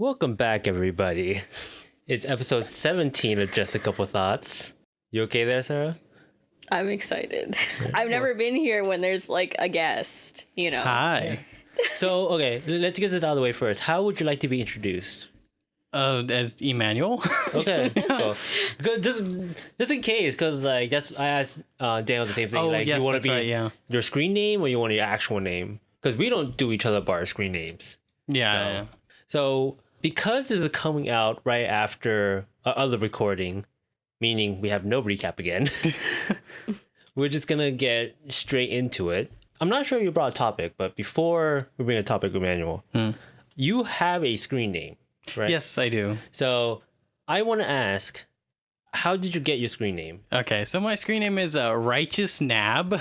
Welcome back, everybody. It's episode 17 of Just a Couple Thoughts. You okay there, Sarah? I'm excited. I've never been here when there's like a guest, you know. Hi. So, okay, let's get this out of the way first. How would you like to be introduced? As Emmanuel. Okay, cool. Just in case, because like I asked Daniel the same thing. Oh, like, yes, you want that's to be right, yeah. your screen name or you want your actual name? Because we don't do each other by our screen names. Yeah. So because this is coming out right after our other recording, meaning we have no recap again, we're just gonna get straight into it. I'm not sure you brought a topic, but before we bring a topic, Emmanuel, you have a screen name, right? Yes, I do. So I want to ask, how did you get your screen name? Okay, so my screen name is Righteous Nab.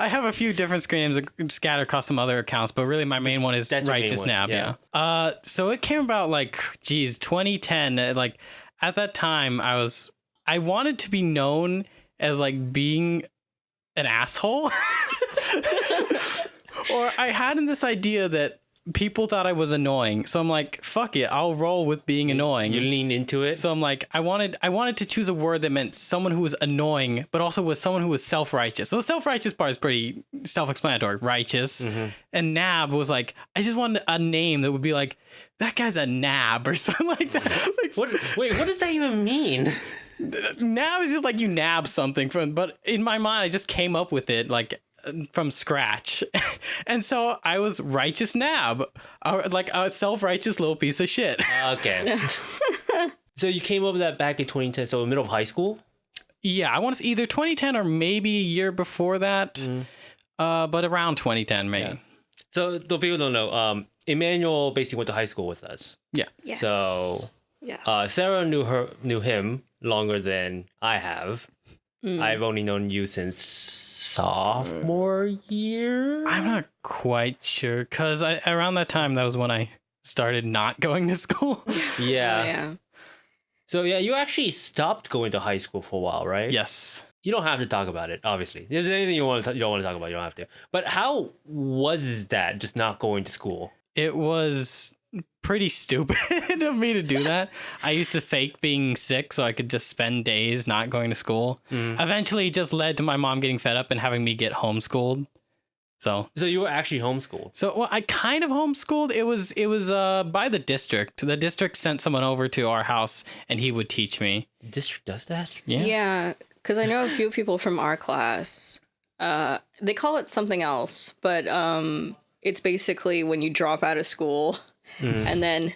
I have a few different screen names scattered across some other accounts, but really my main one is That's your main Righteous one, Nab. yeah. Yeah. So it came about 2010. Like at that time, I wanted to be known as like being an asshole, or I had this idea that people thought I was annoying. So I'm like, fuck it, I'll roll with being annoying. You lean into it. So I'm like, I wanted to choose a word that meant someone who was annoying, but also was someone who was self-righteous. So the self-righteous part is pretty self-explanatory, righteous. And nab was like, I just wanted a name that would be like, that guy's a nab or something like that. What does that even mean? Nab is just like you nab something from, but in my mind, I just came up with it like from scratch. And so I was Righteous Nab, like a self-righteous little piece of shit. Okay. So you came up with that back in 2010, so in the middle of high school? Yeah, I want to say either 2010 or maybe a year before that, but around 2010 maybe. Yeah. So the people don't know, Emmanuel basically went to high school with us. Yeah. Yes. So yes. Sarah knew him longer than I have. I've only known you since sophomore year. I'm not quite sure, because around that time, that was when I started not going to school. Yeah. Yeah. So yeah, you actually stopped going to high school for a while, right? Yes. You don't have to talk about it, obviously. If there's anything you don't want to talk about, you don't have to. But how was that, just not going to school? It was pretty stupid of me to do that. I used to fake being sick so I could just spend days not going to school. Eventually, it just led to my mom getting fed up and having me get homeschooled. So you were actually homeschooled? So well, I kind of homeschooled. It was by the district. The district sent someone over to our house and he would teach me. The district does that? Yeah, because I know a few people from our class. They call it something else, but it's basically when you drop out of school and then,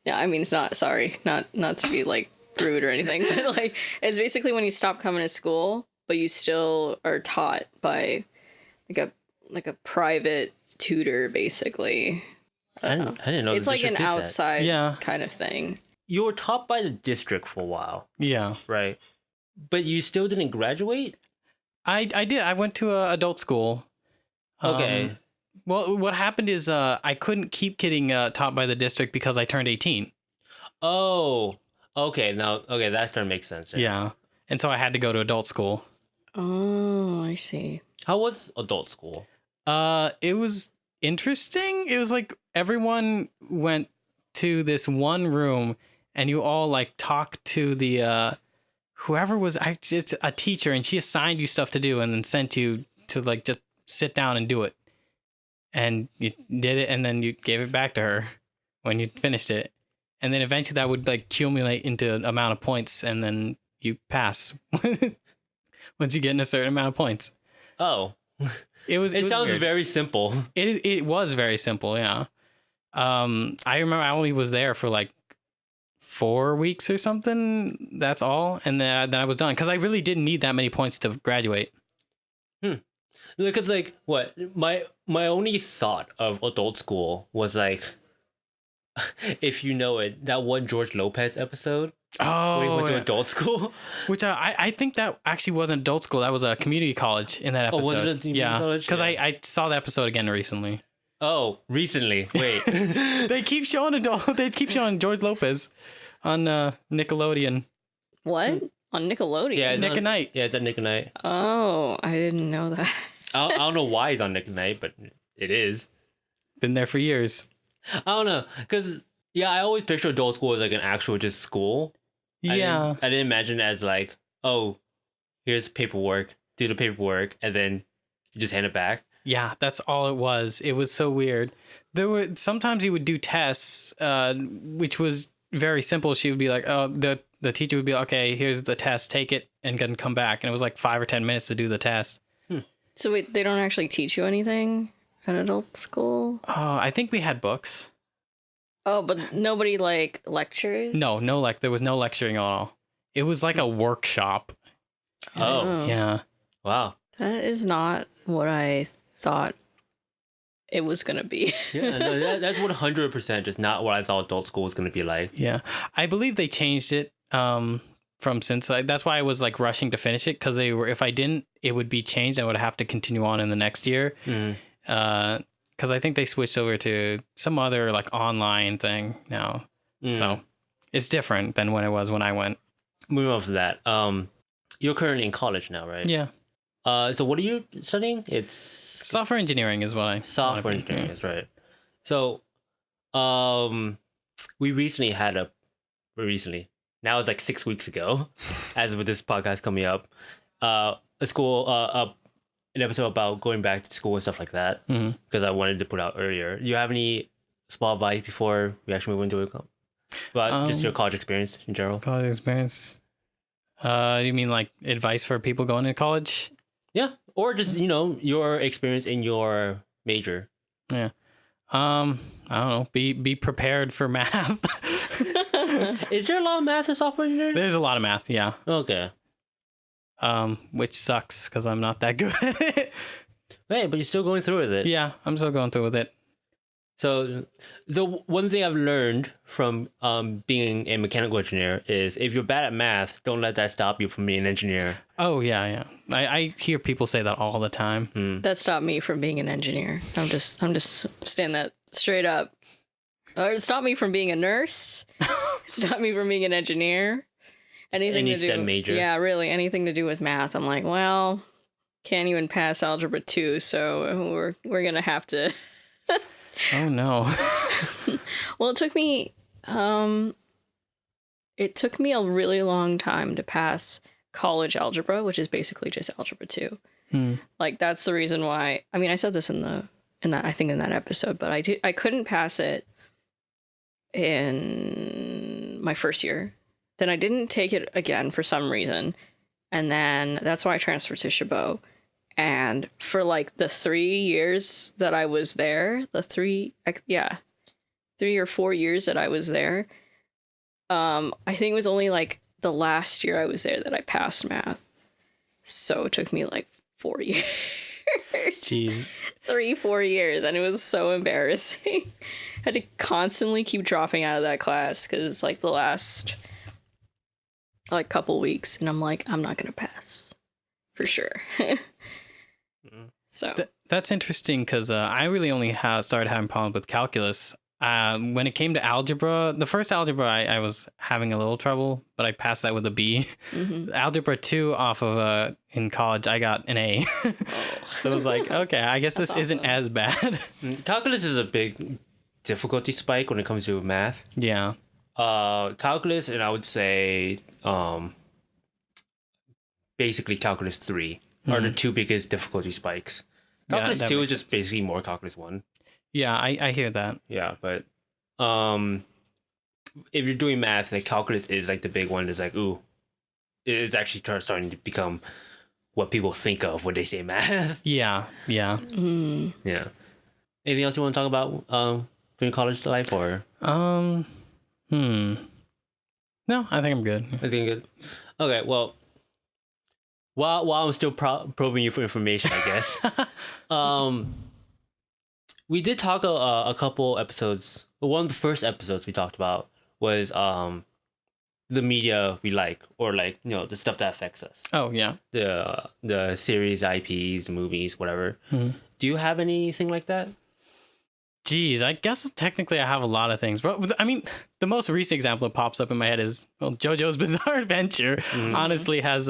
no, I mean, it's not, sorry, not to be like rude or anything, but like, it's basically when you stop coming to school, but you still are taught by like a private tutor, basically. I didn't know It's like an outside kind of thing. You were taught by the district for a while. Yeah. Right. But you still didn't graduate? I did. I went to adult school. Okay. Well, what happened is I couldn't keep getting taught by the district because I turned 18. Oh, okay. Now, okay, that's starting to make sense. Right? Yeah. And so I had to go to adult school. Oh, I see. How was adult school? It was interesting. It was like everyone went to this one room and you all like talked to the whoever was it's a teacher, and she assigned you stuff to do and then sent you to like just sit down and do it. And you did it, and then you gave it back to her when you finished it. And then eventually that would like accumulate into an amount of points, and then you pass once you get in a certain amount of points. Oh. It sounds weird. very simple. It was very simple, yeah. I remember I only was there for like 4 weeks or something. That's all. And then I was done, because I really didn't need that many points to graduate. Because like what my only thought of adult school was like, if you know it, that one George Lopez episode when he went to adult school, which I think that actually wasn't adult school. That was a community college in that episode. Oh, was it a community college? Because I saw the episode again recently. Oh, recently. Wait. They keep showing George Lopez on Nickelodeon. What? On Nickelodeon? Yeah, Nick at Night. Yeah, it's at Nick at Night. Oh, I didn't know that. I don't know why he's on Nick at Night, but it is. Been there for years. I don't know, because I always picture adult school as like an actual just school. Yeah. I didn't imagine it as like, oh, here's paperwork, do the paperwork, and then you just hand it back. Yeah, that's all it was. It was so weird. There were sometimes you would do tests, which was very simple. She would be like, oh, the teacher would be like, okay, here's the test, take it and then come back. And it was like 5 or 10 minutes to do the test. So wait, they don't actually teach you anything at adult school? Oh, I think we had books. Oh, but nobody like lectures? No, there was no lecturing at all. It was like a workshop. Oh. Yeah. Wow. That is not what I thought it was going to be. Yeah, no, that's 100% just not what I thought adult school was going to be like. Yeah. I believe they changed it from since. That's why I was like rushing to finish it, because if I didn't, it would be changed. I would have to continue on in the next year. Because I think they switched over to some other like online thing now. So it's different than when it was when I went. Moving on from that, you're currently in college now, right? Yeah. So what are you studying? It's Software engineering is what I software engineering, that's right. So, we recently now it's like 6 weeks ago, as with this podcast coming up, an episode about going back to school and stuff like that, because I wanted to put out earlier. Do you have any small advice before we actually move into it? About just your college experience in general? College experience. You mean like advice for people going to college? Yeah, or just your experience in your major. Yeah. I don't know. Be prepared for math. Is there a lot of math in software engineering? There's a lot of math, yeah. Okay. Which sucks because I'm not that good. Hey, but you're still going through with it. Yeah, I'm still going through with it. So the one thing I've learned from being a mechanical engineer is if you're bad at math, don't let that stop you from being an engineer. Oh, yeah. I hear people say that all the time. That stopped me from being an engineer. I'm just saying that straight up. Or it stopped me from being a nurse. It stopped me from being an engineer. Anything Any to do, STEM major. Yeah, really, anything to do with math. I'm like, well, can't even pass algebra 2, so we're gonna have to. Oh no. Well, it took me a really long time to pass college algebra, which is basically just algebra 2. Like that's the reason why. I mean, I said this in that episode, but I couldn't pass it in my first year. Then I didn't take it again for some reason, and then that's why I transferred to Chabot. And for like the 3 years that I was there, 3 or 4 years that I was there, I think it was only like the last year I was there that I passed math. So it took me like 4 years. Jeez. 3-4 years, and it was so embarrassing. I had to constantly keep dropping out of that class because it's like the last like couple weeks, and I'm like, I'm not gonna pass for sure. So that's interesting because I really only started having problems with calculus. When it came to algebra, the first algebra I was having a little trouble, but I passed that with a B. Algebra 2 off of in college, I got an A. So I was like, okay, I guess this isn't as bad. Calculus is a big difficulty spike when it comes to math. Yeah. Calculus, and I would say basically calculus 3 are the two biggest difficulty spikes. Calculus 2 is just basically more calculus 1. Yeah, I hear that. Yeah, but if you're doing math, like calculus is like the big one. Is like, ooh, it's actually starting to become what people think of when they say math. Yeah. Yeah. Anything else you want to talk about during college life, or? No, I think I'm good. I think good. Okay, well, while I'm still probing you for information, I guess. We did talk a couple episodes. One of the first episodes we talked about was the media we like, or like the stuff that affects us. Oh yeah, the series, IPs, the movies, whatever. Do you have anything like that? Geez, I guess technically I have a lot of things. But I mean, the most recent example that pops up in my head is JoJo's Bizarre Adventure. Honestly, has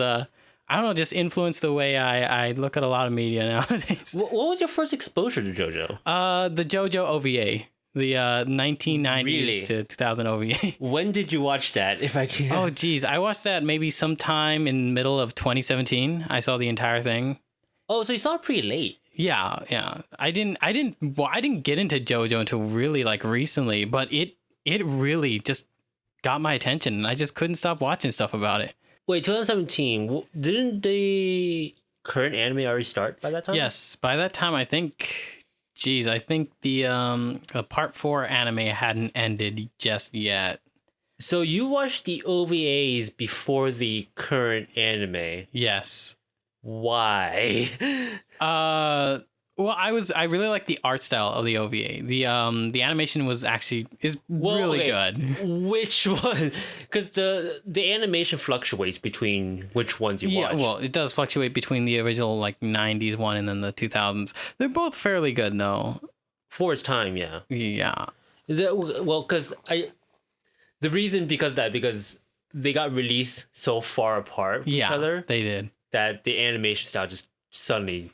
I don't know, just influenced the way I look at a lot of media nowadays. What was your first exposure to JoJo? The JoJo OVA. The 1990s Really? to 2000 OVA. When did you watch that? If I can. Oh, geez. I watched that maybe sometime in the middle of 2017. I saw the entire thing. Oh, so you saw it pretty late. Yeah. I didn't get into JoJo until really like recently, but it really just got my attention, and I just couldn't stop watching stuff about it. Wait, 2017. Didn't the current anime already start by that time? Yes, by that time I think the part 4 anime hadn't ended just yet. So you watched the OVAs before the current anime. Yes. Why? Well, I really like the art style of the OVA. The animation is really good. Which one? Because the animation fluctuates between which ones you watch. Yeah, well, it does fluctuate between the original like 90s one and then the 2000s. They're both fairly good though. For its time, yeah. Yeah. Because the reason because they got released so far apart from each other. They did. That the animation style just suddenly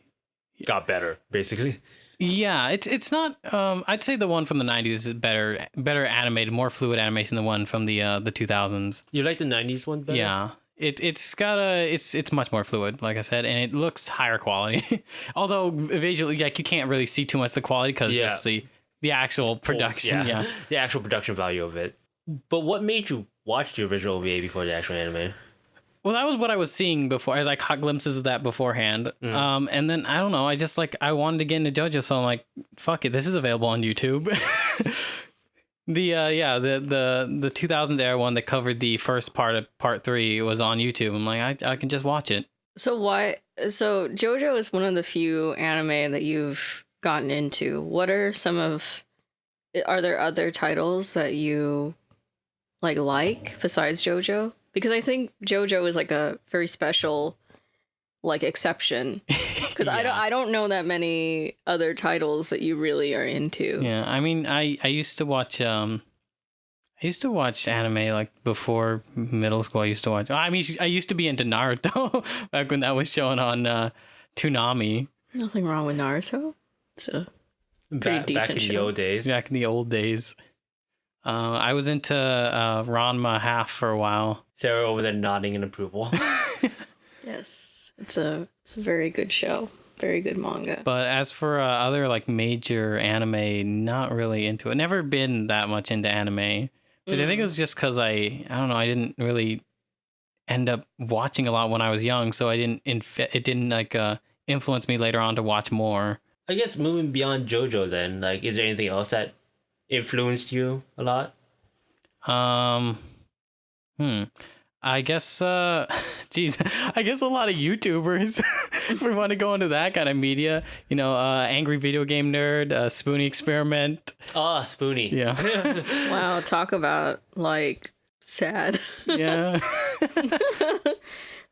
got better, basically. Yeah, it's not. I'd say the one from the 90s is better animated, more fluid animation than the one from the 2000s. You like the 90s one better? Yeah, it's much more fluid, like I said, and it looks higher quality. Although visually, like you can't really see too much of the quality because just the actual production. Yeah, the actual production value of it. But what made you watch the original OVA before the actual anime? Well, that was what I was seeing before, as I caught glimpses of that beforehand. And then, I don't know, I wanted to get into JoJo, so I'm like, fuck it, this is available on YouTube. The 2000s era one that covered the first part of part 3 was on YouTube. I'm like, I can just watch it. So JoJo is one of the few anime that you've gotten into. What are are there other titles that you like besides JoJo? Because I think JoJo is like a very special like exception. Because I don't know that many other titles that you really are into. Yeah, I mean, I used to watch anime like before middle school. I used to watch. I used to be into Naruto back when that was showing on Toonami. Nothing wrong with Naruto. It's a pretty decent back in show. the old days. Back in the old days. I was into Ranma half for a while. Sarah over there nodding in approval. Yes, it's a very good show. Very good manga. But as for other like major anime, not really into it. Never been that much into anime. Which I think it was just because I don't know, I didn't really end up watching a lot when I was young, so it didn't like influence me later on to watch more. I guess moving beyond JoJo then, like is there anything else that influenced you a lot? I guess I guess a lot of YouTubers if we want to go into that kind of media, Angry Video Game Nerd, Spoonie Experiment. Oh, Spoonie. Yeah. Wow, talk about like sad. Yeah.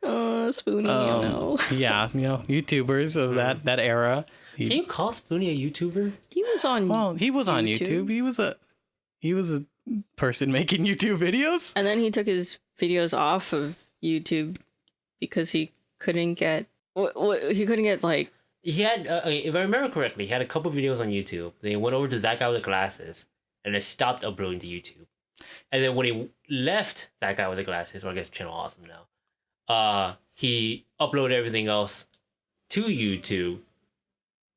Spoonie, no. Yeah, YouTubers of that era. Can you call Spoonie a YouTuber? He was on YouTube. He was a person making YouTube videos. And then he took his videos off of YouTube because he couldn't get like he had if I remember correctly, he had a couple videos on YouTube. Then he went over to That Guy with the Glasses and then stopped uploading to YouTube. And then when he left That Guy with the Glasses, or I guess Channel Awesome now, he uploaded everything else to YouTube.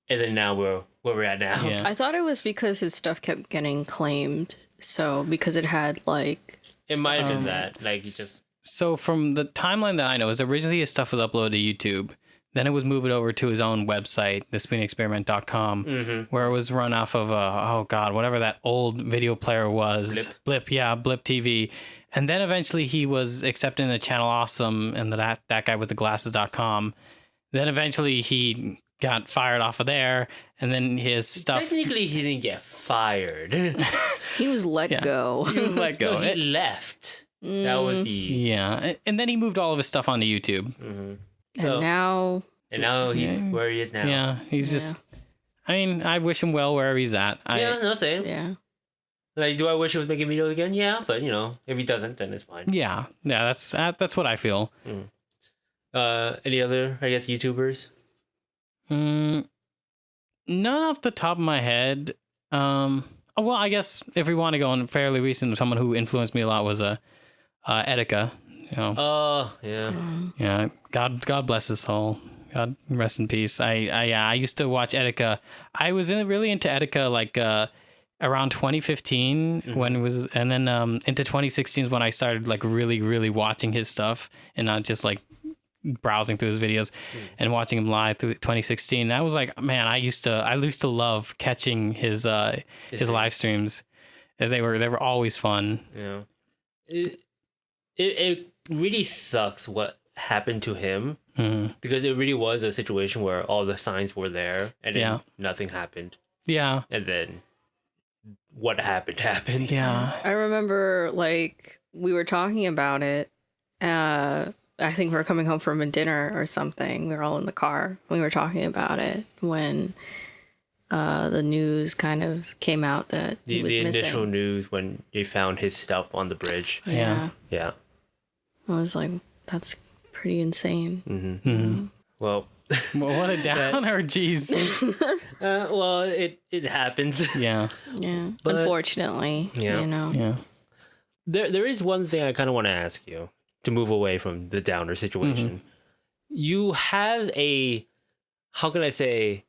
And then now we're where we're at now. Yeah. I thought it was because his stuff kept getting claimed. So because it had like It might have been that. Like he just So from the timeline that I know, is originally his stuff was uploaded to YouTube. Then it was moved over to his own website, thespinexperiment.com, where it was run off of whatever that old video player was. Blip TV. And then eventually he was accepted in the Channel Awesome and that guy with the glasses.com. Then eventually he got fired off of there, and then his stuff. Technically, he didn't get fired. he was let go. He was let go. No, he left. That was the and then he moved all of his stuff onto YouTube. And now he's where he is now. Yeah, he's just. I mean, I wish him well wherever he's at. Same. Yeah. Like, do I wish he was making videos again? Yeah, but if he doesn't, then it's fine. Yeah. That's what I feel. Any other, I guess, YouTubers? None off the top of my head. Well, I guess if we want to go on fairly recent, someone who influenced me a lot was Etika. You know. Oh, yeah. Yeah. God bless his soul. God rest in peace. I used to watch Etika. I was really into Etika like around 2015 when it was, and then into 2016 is when I started like really, really watching his stuff and not just like browsing through his videos and watching him live through 2016. That was like, man, I used to love catching his live streams. They were always fun. Yeah. It really sucks what happened to him because it really was a situation where all the signs were there and then nothing happened. Yeah. And then what happened. Yeah. I remember like we were talking about it. I think we were coming home from a dinner or something. We were all in the car. We were talking about it when the news kind of came out that he was missing. The initial news when they found his stuff on the bridge. Yeah. Yeah. I was like, that's pretty insane. Mm-hmm. Mm-hmm. Well, what a downer, jeez. Well, it happens. Yeah. Yeah. But, unfortunately, you know. Yeah. There is one thing I kind of want to ask you to move away from the downer situation. You have how can I say,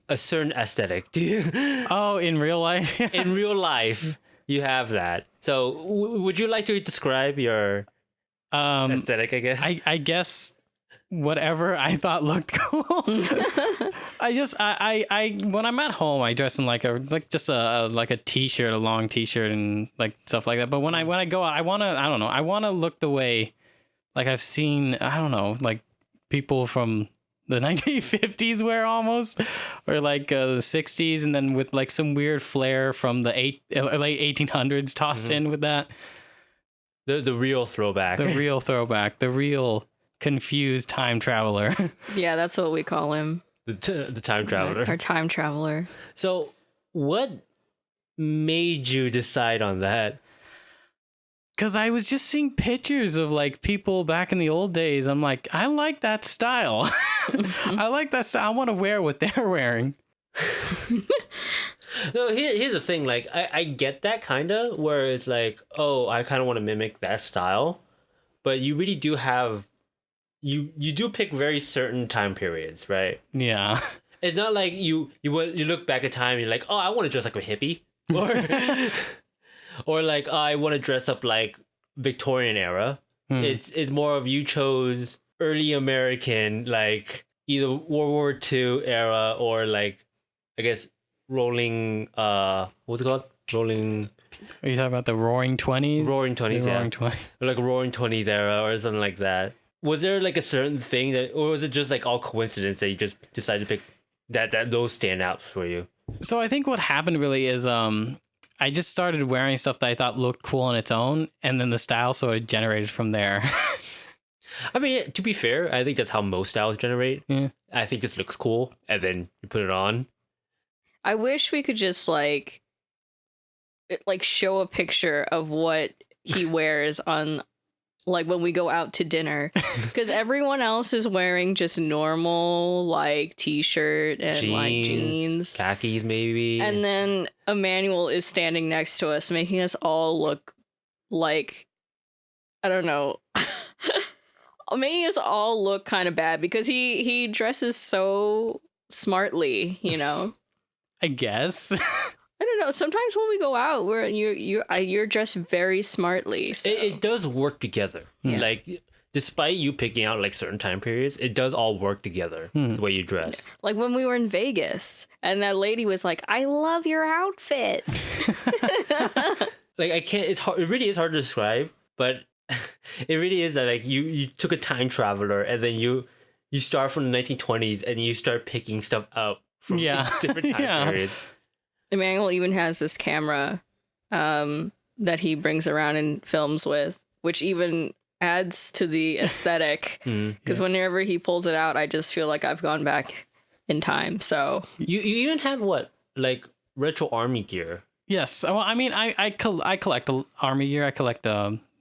a certain aesthetic. Do you? Oh, in real life? In real life, you have that. So would you like to describe your aesthetic, I guess? I guess whatever I thought looked cool. I when I'm at home, I dress in like a t-shirt, a long t-shirt and like stuff like that. But when I go out, I want to look the way like I've seen, I don't know, like people from the 1950s wear almost, or like the 60s, and then with like some weird flair from the late 1800s tossed in with that. The real throwback. The real throwback. The real confused time traveler. Yeah, that's what we call him. The time traveler. Our time traveler. So what made you decide on that? Because I was just seeing pictures of like people back in the old days. I'm like, I like that style. I like that style. I want to wear what they're wearing. No, here's the thing. Like, I get that kind of where it's like, oh, I kind of want to mimic that style, but you really do have, you do pick very certain time periods, right? Yeah. It's not like you look back at time and you're like, oh, I want to dress like a hippie, or like I want to dress up like Victorian era. It's more of you chose early American, like either World War II era or like, I guess, rolling what's it called? Rolling. Are you talking about the Roaring 20s? Roaring 20s, yeah. Roaring 20s. Or like Roaring 20s era or something like that. Was there like a certain thing that, or was it just like all coincidence that you just decided to pick that those stand out for you? So I think what happened really is I just started wearing stuff that I thought looked cool on its own, and then the style sort of generated from there. I mean, to be fair, I think that's how most styles generate. Yeah. I think this looks cool, and then you put it on. I wish we could just like show a picture of what he wears on, like when we go out to dinner, because everyone else is wearing just normal like t-shirt and like jeans, khakis maybe, and then Emmanuel is standing next to us, making us all look like, I don't know, making us all look kind of bad because he dresses so smartly, you know. I guess. I don't know. Sometimes when we go out, you're dressed very smartly. So. It does work together. Yeah. Like, despite you picking out like certain time periods, it does all work together the way you dress. Yeah. Like when we were in Vegas, and that lady was like, "I love your outfit." Like I can't. It's hard. It really is hard to describe, but it really is that like you took a time traveler and then you start from the 1920s and you start picking stuff up from different time periods. Emmanuel even has this camera that he brings around and films with, which even adds to the aesthetic. Because whenever he pulls it out, I just feel like I've gone back in time. So you even have what, like retro army gear? Yes. Well, I mean, I collect army gear. I collect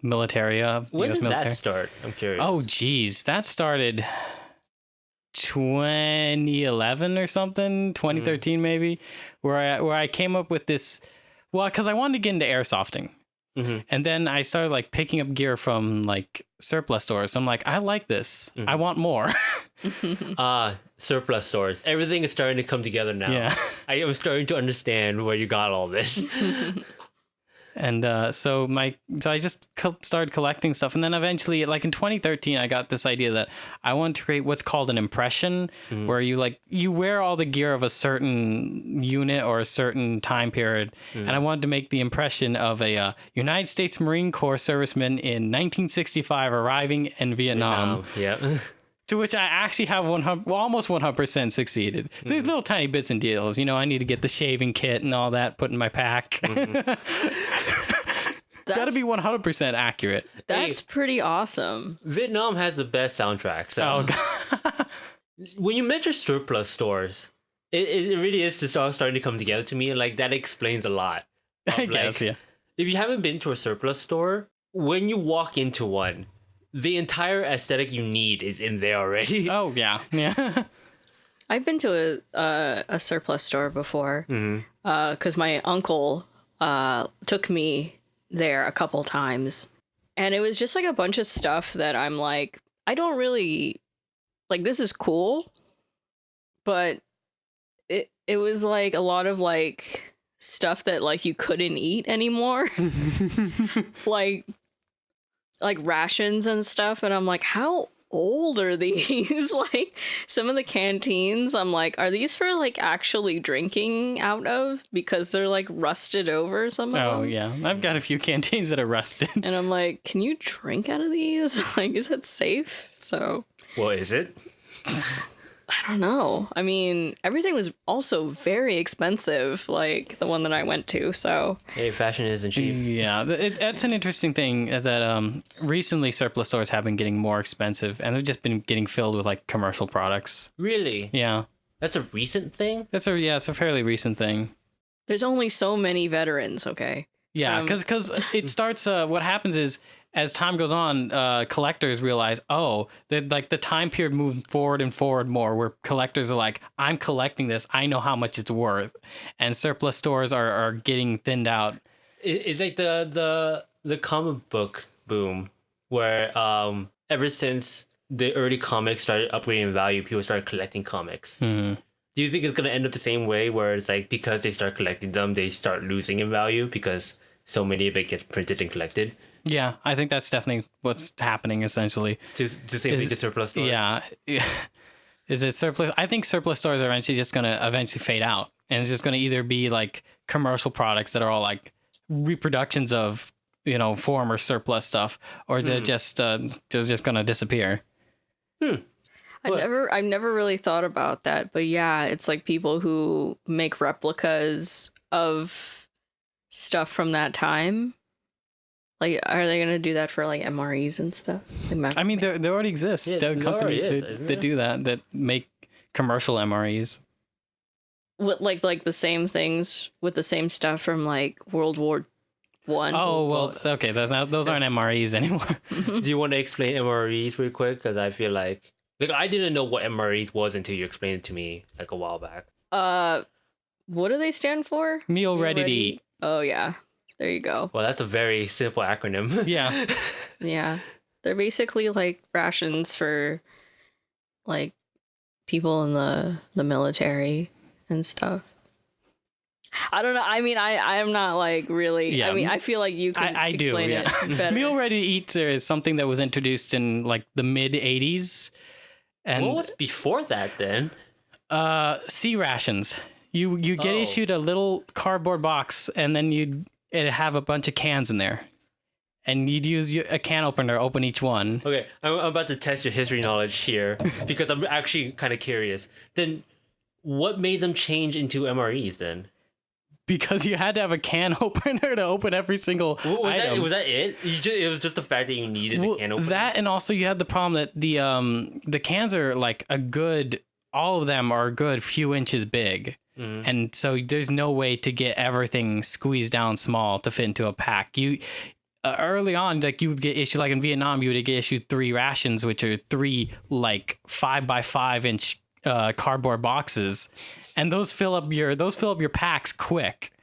military. When US did military. that start? I'm curious. Oh, geez, that started 2011 or something, 2013 maybe, where I came up with this Well, because I wanted to get into airsofting. And then I started like picking up gear from like surplus stores. I'm like, I like this. I want more. Surplus stores. Everything is starting to come together now. Yeah. I am starting to understand where you got all this. And so I just started collecting stuff, and then eventually, like in 2013, I got this idea that I wanted to create what's called an impression, where you wear all the gear of a certain unit or a certain time period, and I wanted to make the impression of a United States Marine Corps serviceman in 1965 arriving in Vietnam. Yeah. To which I actually have almost 100% succeeded. There's little tiny bits and deals. You know, I need to get the shaving kit and all that put in my pack. Got to be 100% accurate. That's pretty awesome. Vietnam has the best soundtrack. So when you mention surplus stores, it really is just all starting to come together to me. And like that explains a lot. I guess, yeah. If you haven't been to a surplus store, when you walk into one, the entire aesthetic you need is in there already. Oh, yeah. Yeah. I've been to a surplus store before because my uncle took me there a couple times. And it was just like a bunch of stuff that I'm like, I don't really, like, this is cool. But it was like a lot of like stuff that like you couldn't eat anymore. like rations and stuff, and I'm like, how old are these? Like some of the canteens, I'm like, are these for like actually drinking out of, because they're like rusted over some of them? Oh yeah, I've got a few canteens that are rusted. And I'm like, can you drink out of these? Like, is it safe? So well, is it? I don't know. I mean, everything was also very expensive, like the one that I went to, so... Hey, fashion isn't cheap. Yeah, that's an interesting thing that recently surplus stores have been getting more expensive, and they've just been getting filled with, like, commercial products. Really? Yeah. That's a recent thing? It's a fairly recent thing. There's only so many veterans, okay? Yeah, because it starts... what happens is, as time goes on, collectors realize, that like the time period moved forward and forward more, where collectors are like, I'm collecting this, I know how much it's worth, and surplus stores are getting thinned out. It's like the comic book boom, where ever since the early comics started upgrading in value, people started collecting comics. Do you think it's going to end up the same way, where it's like because they start collecting them, they start losing in value because so many of it gets printed and collected? Yeah, I think that's definitely what's happening, essentially. To same thing to surplus stores? Yeah. Is it surplus? I think surplus stores are eventually just going to fade out. And it's just going to either be like commercial products that are all like reproductions of, former surplus stuff, or is it just going to disappear? I've never really thought about that, but yeah, it's like people who make replicas of stuff from that time. Like, are they going to do that for, like, MREs and stuff? I mean, there already exists companies that do that make commercial MREs. What, like the same things with the same stuff from, like, World War I? Oh, well, okay, those aren't MREs anymore. Do you want to explain MREs real quick? Because I feel like I didn't know what MREs was until you explained it to me, like, a while back. What do they stand for? Meal ready to eat. Oh, yeah. There you go. Well, that's a very simple acronym. Yeah. Yeah. They're basically like rations for like people in the military and stuff. I don't know. I mean, I'm not like really. Yeah. I mean, I feel like you can explain it better. Meal ready to eat is something that was introduced in like the mid 80s. And what was before that then? C rations. You get issued a little cardboard box, and then it'd have a bunch of cans in there, and you'd use a can opener to open each one. Okay, I'm about to test your history knowledge here because I'm actually kind of curious. Then what made them change into MREs then? Because you had to have a can opener to open every single item. Was that it? It was just the fact that you needed a can opener? That, and also you had the problem that the cans are like all of them are a good few inches big. And so there's no way to get everything squeezed down small to fit into a pack. You early on, like you would get issued, like in Vietnam, you would get issued 3 rations, which are 3 like 5x5 inch cardboard boxes, and those fill up your packs quick.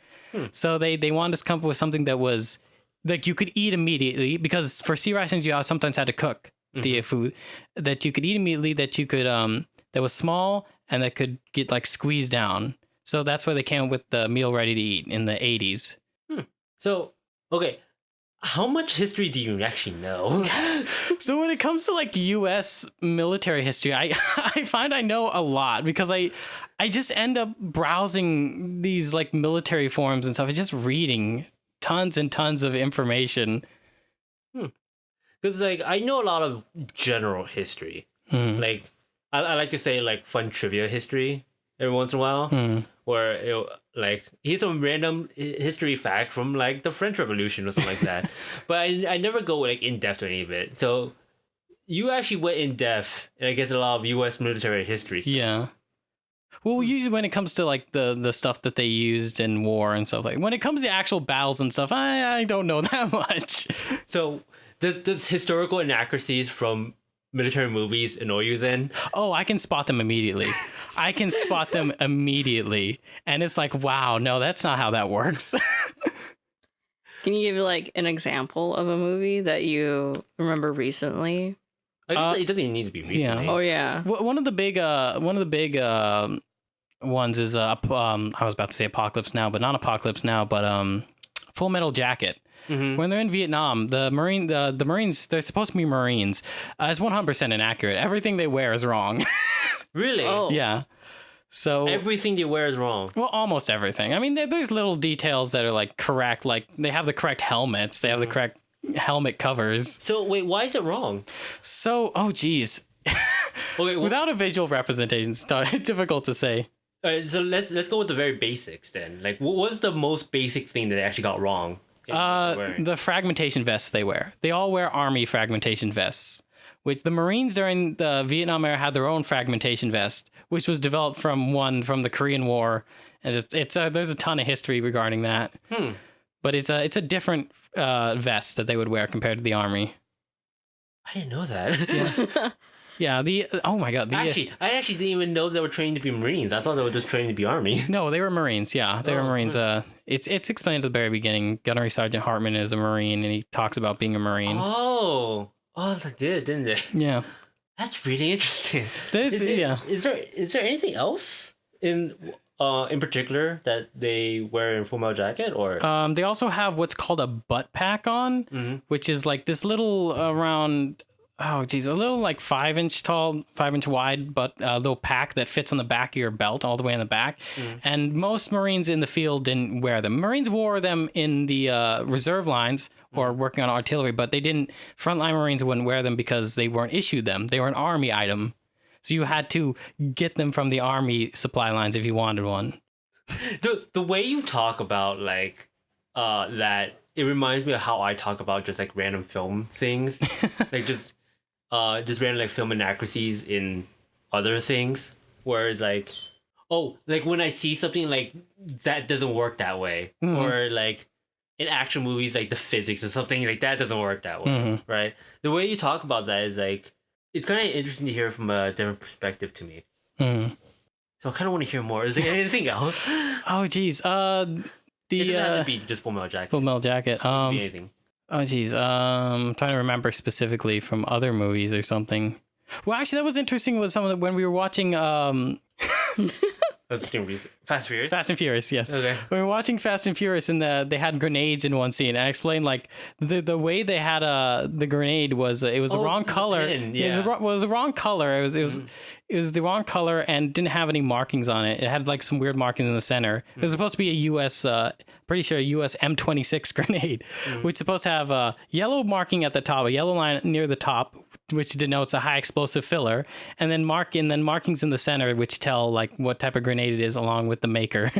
So they wanted to come up with something that was like you could eat immediately, because for sea rations you sometimes had to cook the food, that you could eat immediately, that you could that was small and that could get like squeezed down. So that's why they came up with the meal ready to eat in the 80s. So, okay, how much history do you actually know? So when it comes to like US military history, I find I know a lot, because I just end up browsing these like military forums and stuff and just reading tons and tons of information. Because like I know a lot of general history. Like I like to say like fun trivia history every once in a while, where it, like here's some random history fact from like the French Revolution or something like that. But I never go like in depth to any of it. So you actually went in depth, and I guess a lot of U.S. military history stuff. Yeah. Well, usually when it comes to like the stuff that they used in war and stuff, like when it comes to actual battles and stuff, I don't know that much. So does historical inaccuracies from military movies annoy you then? Oh, I can spot them immediately. And it's like, wow, no, that's not how that works. Can you give like an example of a movie that you remember recently? I guess it doesn't even need to be recently. Yeah. Oh yeah. One of the big ones is I was about to say Apocalypse Now, but not Apocalypse Now, but Full Metal Jacket. When they're in Vietnam, the Marines, they're supposed to be Marines. It's 100% inaccurate. Everything they wear is wrong. Really? Oh. Yeah. So everything they wear is wrong. Well, almost everything. I mean, there's little details that are like correct. Like they have the correct helmets. They have the correct helmet covers. So wait, why is it wrong? So, oh geez. Okay, without a visual representation, it's difficult to say. All right, so let's go with the very basics then. Like, what was the most basic thing that they actually got wrong? The fragmentation vests they wear. They all wear army fragmentation vests, which the Marines during the Vietnam era had their own fragmentation vest, which was developed from the Korean War, and there's a ton of history regarding that. But it's a different vest that they would wear compared to the army. I didn't know that. Yeah. Oh my god. I actually didn't even know they were trained to be Marines. I thought they were just trained to be Army. No, they were Marines. Yeah, they were Marines. It's explained at the very beginning. Gunnery Sergeant Hartman is a Marine, and he talks about being a Marine. Oh, they did, didn't they? Yeah, that's really interesting. Is there anything else in particular that they wear in Full Metal Jacket, or they also have what's called a butt pack on, which is like this little around. Oh geez, a little like 5 inch tall, 5 inch wide, but a little pack that fits on the back of your belt all the way in the back. And most Marines in the field didn't wear them. Marines wore them in the reserve lines or working on artillery, but they didn't. Frontline Marines wouldn't wear them because they weren't issued them. They were an army item, so you had to get them from the army supply lines if you wanted one. The way you talk about like that, it reminds me of how I talk about just like random film things, like just random like film inaccuracies in other things, where it's like, oh, like when I see something like that doesn't work that way, or like in action movies like the physics or something like that doesn't work that way, right? The way you talk about that is like, it's kind of interesting to hear from a different perspective to me. So I kind of want to hear more. Is there anything else? Oh geez, it doesn't have to be just Full Metal Jacket. Full Metal Jacket. It could be anything. Oh geez, I'm trying to remember specifically from other movies or something. Well, actually, that was interesting. Was some of when we were watching Fast and Furious. Fast and Furious, yes. Okay. We were watching Fast and Furious, and they had grenades in one scene. And I explained like the way they had the grenade was it was the wrong color. It was the wrong color. It was the wrong color and didn't have any markings on it. It had like some weird markings in the center. It was supposed to be a U.S. Pretty sure a U.S. M26 grenade, which is supposed to have a yellow marking at the top, a yellow line near the top, which denotes a high explosive filler, and then markings in the center, which tell like what type of grenade it is, along with the maker.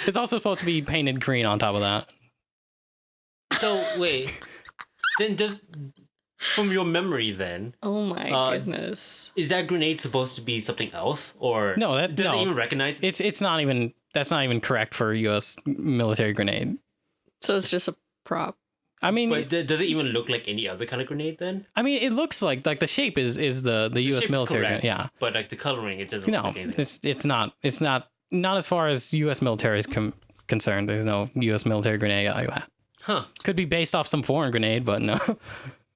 It's also supposed to be painted green on top of that. So wait, then just from your memory, then. Oh my goodness! Is that grenade supposed to be something else, or no? Does it even recognize? It's not even. That's not even correct for a U.S. military grenade. So it's just a prop. I mean, but does it even look like any other kind of grenade then? I mean, it looks like the shape is the U.S. military grenade, yeah. But like the coloring, it doesn't. No, look like anything. it's not not as far as U.S. military is concerned. There's no U.S. military grenade like that. Huh. Could be based off some foreign grenade, but no.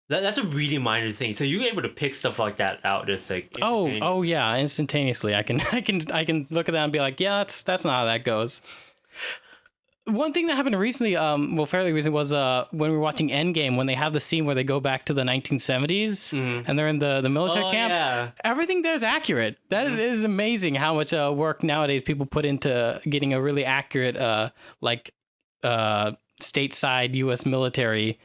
That's a really minor thing. So you're able to pick stuff like that out just like Oh yeah, instantaneously. I can look at that and be like, yeah, that's not how that goes. One thing that happened recently, fairly recently, was when we were watching Endgame, when they have the scene where they go back to the 1970s and they're in the military camp. Yeah. Everything there is accurate. That is amazing how much work nowadays people put into getting a really accurate, stateside U.S. military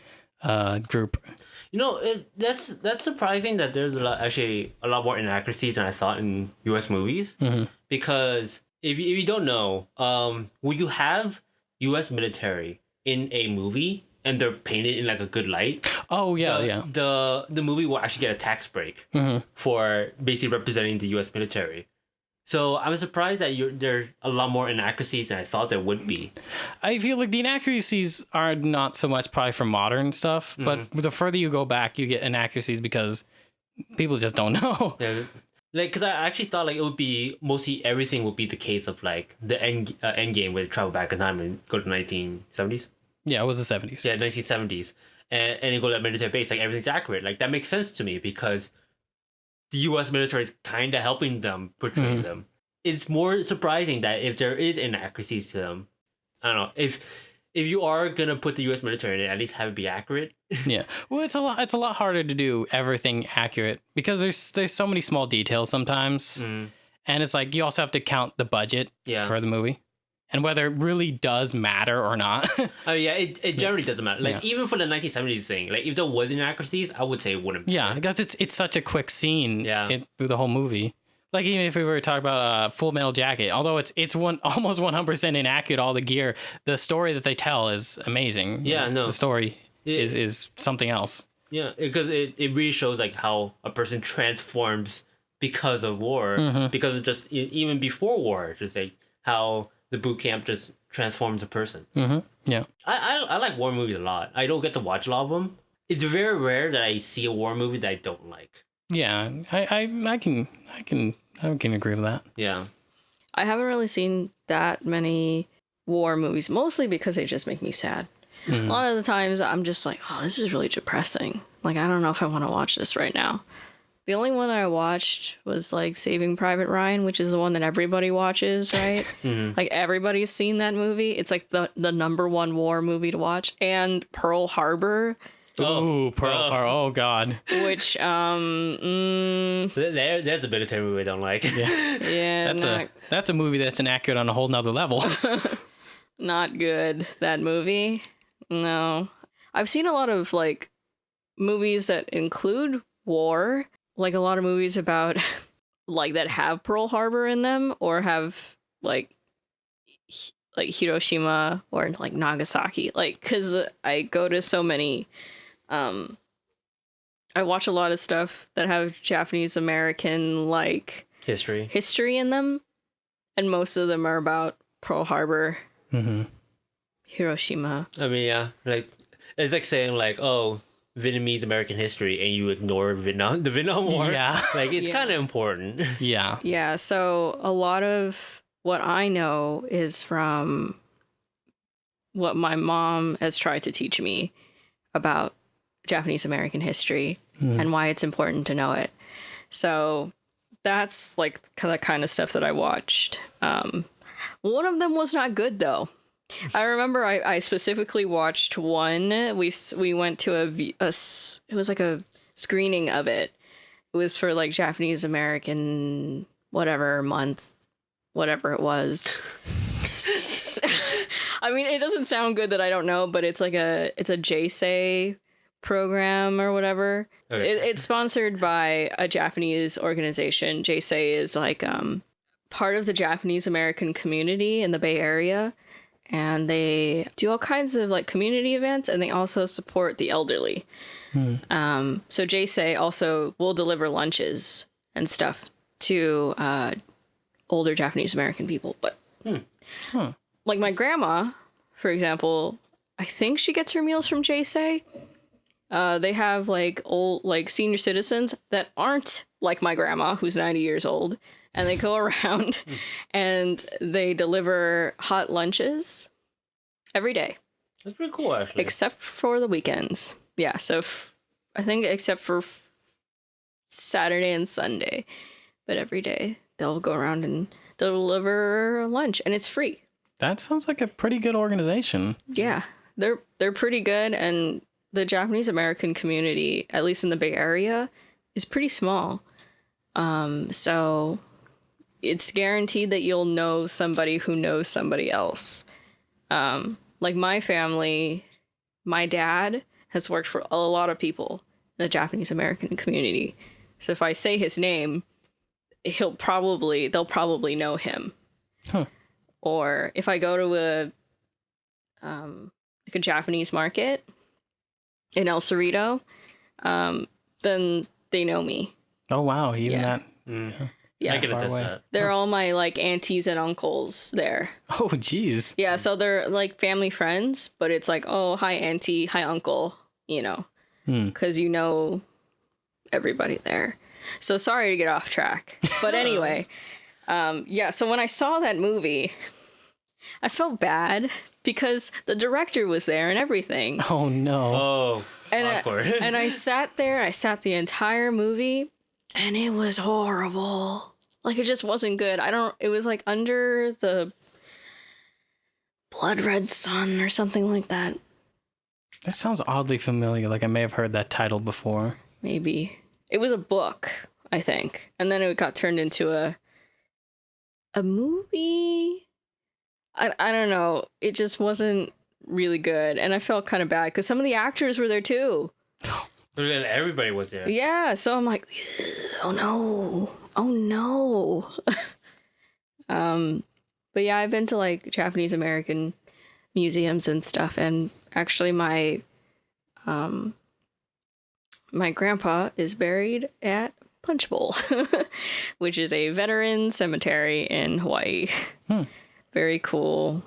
group. You know, that's surprising that there's actually a lot more inaccuracies than I thought in U.S. movies. Mm-hmm. Because if you don't know, will you have U.S. military in a movie and they're painted in like a good light? Oh yeah, the movie will actually get a tax break for basically representing the U.S. military. So I'm surprised that there are a lot more inaccuracies than I thought there would be. I feel like the inaccuracies are not so much probably from modern stuff, but the further you go back, you get inaccuracies because people just don't know. Yeah. Like, because I actually thought like it would be mostly everything would be the case of like the end game where they travel back in time and go to 1970s. Yeah, it was the 70s. Yeah, 1970s, and they go to that military base. Like everything's accurate. Like that makes sense to me because the U.S. military is kind of helping them portray them. It's more surprising that if there is inaccuracies to them, I don't know, if you are gonna put the U.S. military in it, at least have it be accurate. Yeah, well, it's a lot harder to do everything accurate because there's so many small details sometimes, and it's like you also have to count the budget for the movie. And whether it really does matter or not. Oh yeah, it generally doesn't matter. Like even for the 1970s thing, like if there was inaccuracies, I would say it wouldn't matter. Yeah, because it's such a quick scene through the whole movie. Like even if we were to talk about Full Metal Jacket, although it's almost 100% inaccurate, all the gear, the story that they tell is amazing. Yeah, no, the story is something else. Yeah, because it really shows like how a person transforms because of war, because just even before war, just like how the boot camp just transforms a person. Yeah. I like war movies a lot. I don't get to watch a lot of them. It's very rare that I see a war movie that I don't like. Yeah, I can agree with that. Yeah. I haven't really seen that many war movies, mostly because they just make me sad. A lot of the times I'm just like, oh, this is really depressing. Like, I don't know if I want to watch this right now. The only one that I watched was like Saving Private Ryan, which is the one that everybody watches, right? Like everybody's seen that movie. It's like the number one war movie to watch. And Pearl Harbor. Oh, Pearl Harbor. Oh, God. Which, there's a military movie I don't like. Yeah. That's a movie that's inaccurate on a whole nother level. Not good, that movie. No. I've seen a lot of like movies that include war. Like a lot of movies about like that have Pearl Harbor in them or have like Hiroshima or like Nagasaki. Like, because I go to so many, I watch a lot of stuff that have Japanese American like history in them, and most of them are about Pearl Harbor, Hiroshima. I mean, yeah, like it's like saying like, oh, Vietnamese American history, and you ignore the Vietnam War. Yeah, like it's kind of important. Yeah. Yeah. So a lot of what I know is from what my mom has tried to teach me about Japanese American history and why it's important to know it. So that's like the kind of stuff that I watched. One of them was not good though. I remember I specifically watched one. We went to it was like a screening of it. It was for like Japanese American whatever month, whatever it was. I mean, it doesn't sound good that I don't know, but it's like it's a JSA program or whatever. Okay. It's sponsored by a Japanese organization. JSA is like part of the Japanese American community in the Bay Area. And they do all kinds of like community events, and they also support the elderly. So JSA also will deliver lunches and stuff to older Japanese American people. But like my grandma, for example, I think she gets her meals from JSA. They have like old like senior citizens that aren't like my grandma, who's 90 years old, and they go around and they deliver hot lunches every day. That's pretty cool, actually. Except for the weekends. Yeah, so I think except for Saturday and Sunday. But every day they'll go around and deliver lunch, and it's free. That sounds like a pretty good organization. Yeah, they're pretty good, and the Japanese American community, at least in the Bay Area, is pretty small. So it's guaranteed that you'll know somebody who knows somebody else. Like my family, my dad has worked for a lot of people in the Japanese American community. So if I say his name, they'll probably know him. Huh. Or if I go to a Japanese market in El Cerrito, then they know me. Oh wow, even that. Yeah, I can far attest away. to that. they're all my like aunties and uncles there. Oh geez. Yeah, so they're like family friends, but it's like, oh, hi auntie, hi uncle, you know, because you know everybody there. So sorry to get off track, but anyway, yeah. So when I saw that movie, I felt bad because the director was there and everything. Oh no. Oh, awkward. And I sat there. I sat the entire movie, and it was horrible. Like, it just wasn't good. It was like Under the Blood Red Sun or something like that. That sounds oddly familiar. Like I may have heard that title before. Maybe. It was a book, I think. And then it got turned into a movie. I don't know. It just wasn't really good. And I felt kind of bad because some of the actors were there too. Everybody was there. Yeah, so I'm like, oh no. Oh no. But yeah, I've been to like Japanese American museums and stuff, and actually my grandpa is buried at Punch Bowl, which is a veteran cemetery in Hawaii. Very cool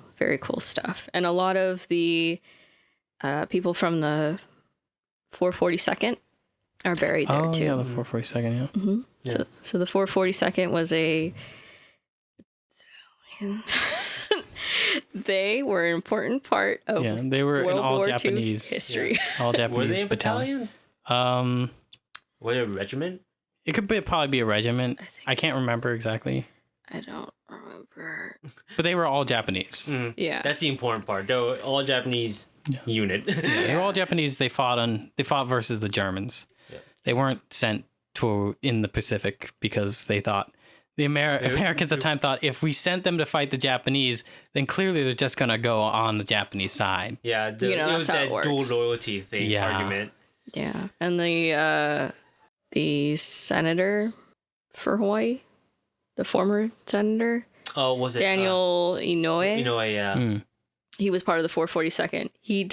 stuff. And a lot of the people from the 442nd are buried there too. Oh yeah, the 442nd, yeah. Mm-hmm. Yeah. So the 442nd was they were an important part of they were World in all War Japanese II history. All Were Japanese they a battalion? battalion. Were they a regiment? It could probably be a regiment. I can't remember exactly, I don't remember. but they were all Japanese. Yeah. That's the important part. They were all Japanese unit. They were all Japanese. They fought versus the Germans. Yeah. They weren't sent to in the Pacific because they thought the Americans at the time thought if we sent them to fight the Japanese, then clearly they're just gonna go on the Japanese side. Yeah, You know, it that's was how it that works. dual loyalty thing Yeah. argument. Yeah. And the senator for Hawaii, the former senator, Oh, was it Daniel Inouye. You know, yeah. He was part of the 442nd. He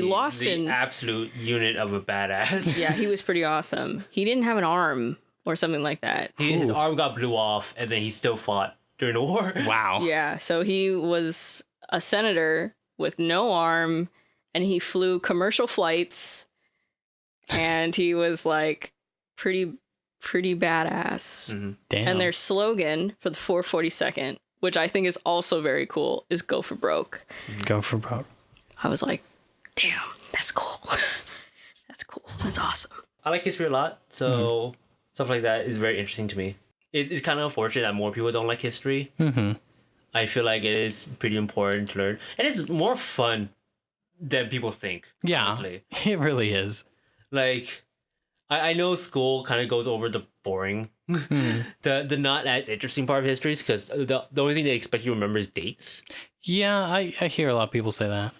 lost the in absolute unit of a badass. Yeah, he was pretty awesome. He didn't have an arm or something like that. His arm got blew off, and then he still fought during the war. Wow. Yeah, so he was a senator with no arm, and he flew commercial flights, and he was like pretty badass. Mhm. Damn. And their slogan for the 442nd, which I think is also very cool, is "Go for broke." Go for broke. I was like, damn, that's cool. That's cool. That's awesome. I like history a lot, so stuff like that is very interesting to me. It's kind of unfortunate that more people don't like history. Mm-hmm. I feel like it is pretty important to learn, and it's more fun than people think. Yeah, honestly. it really is. Like, I know school kind of goes over the boring, the not as interesting part of history, because the only thing they expect you to remember is dates. Yeah, I hear a lot of people say that.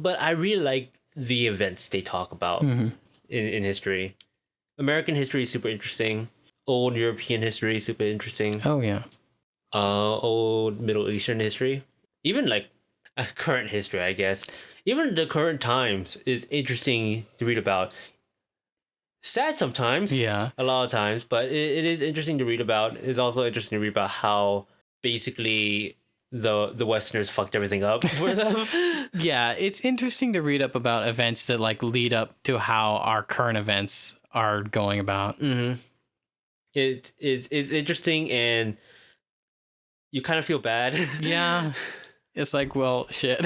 But I really like the events they talk about in history. American history is super interesting. Old European history is super interesting. Oh yeah. Old Middle Eastern history, even like current history, I guess. Even the current times is interesting to read about. Sad sometimes, Yeah. a lot of times, but it is interesting to read about. It's also interesting to read about how basically the Westerners fucked everything up for them. Yeah, it's interesting to read up about events that like lead up to how our current events are going about. It is interesting, and you kind of feel bad. Yeah. It's like, well, shit.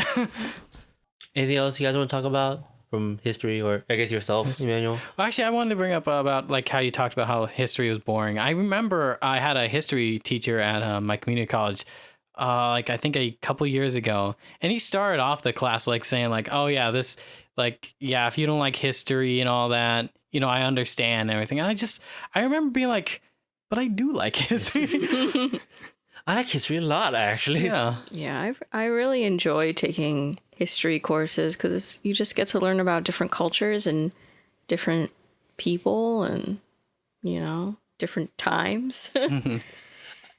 Anything else you guys want to talk about from history, or I guess yourself, Emmanuel? Well, actually, I wanted to bring up about like how you talked about how history was boring. I remember I had a history teacher at my community college, like I think a couple years ago, and he started off the class like saying like, "Oh yeah, this like yeah, if you don't like history and all that, you know, I understand everything." And I remember being like, "But I do like history." I like history a lot, actually. Yeah. Yeah, I really enjoy taking history courses because you just get to learn about different cultures and different people and, you know, different times.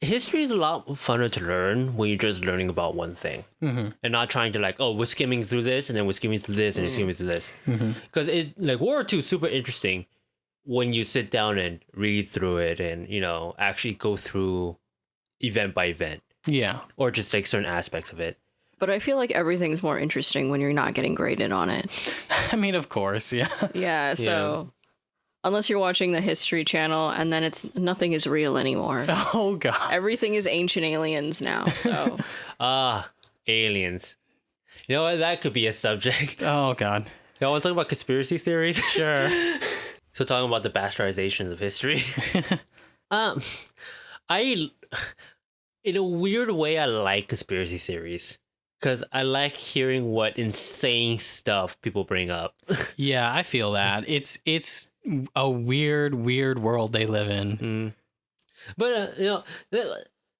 History is a lot funner to learn when you're just learning about one thing and not trying to like, oh, we're skimming through this and then we're skimming through this and then skimming through this. Because it like World War II is super interesting when you sit down and read through it and, you know, actually go through event by event. Yeah. Or just like certain aspects of it. But I feel like everything's more interesting when you're not getting graded on it. I mean, of course, yeah. Yeah, so unless you're watching the History Channel and then nothing is real anymore. Oh god. Everything is ancient aliens now, so. Aliens. You know what? That could be a subject. Oh god. Y'all want to talk about conspiracy theories? Sure. So talking about the bastardizations of history. I, in a weird way, I like conspiracy theories because I like hearing what insane stuff people bring up. Yeah, I feel that. It's a weird world they live in. But you know,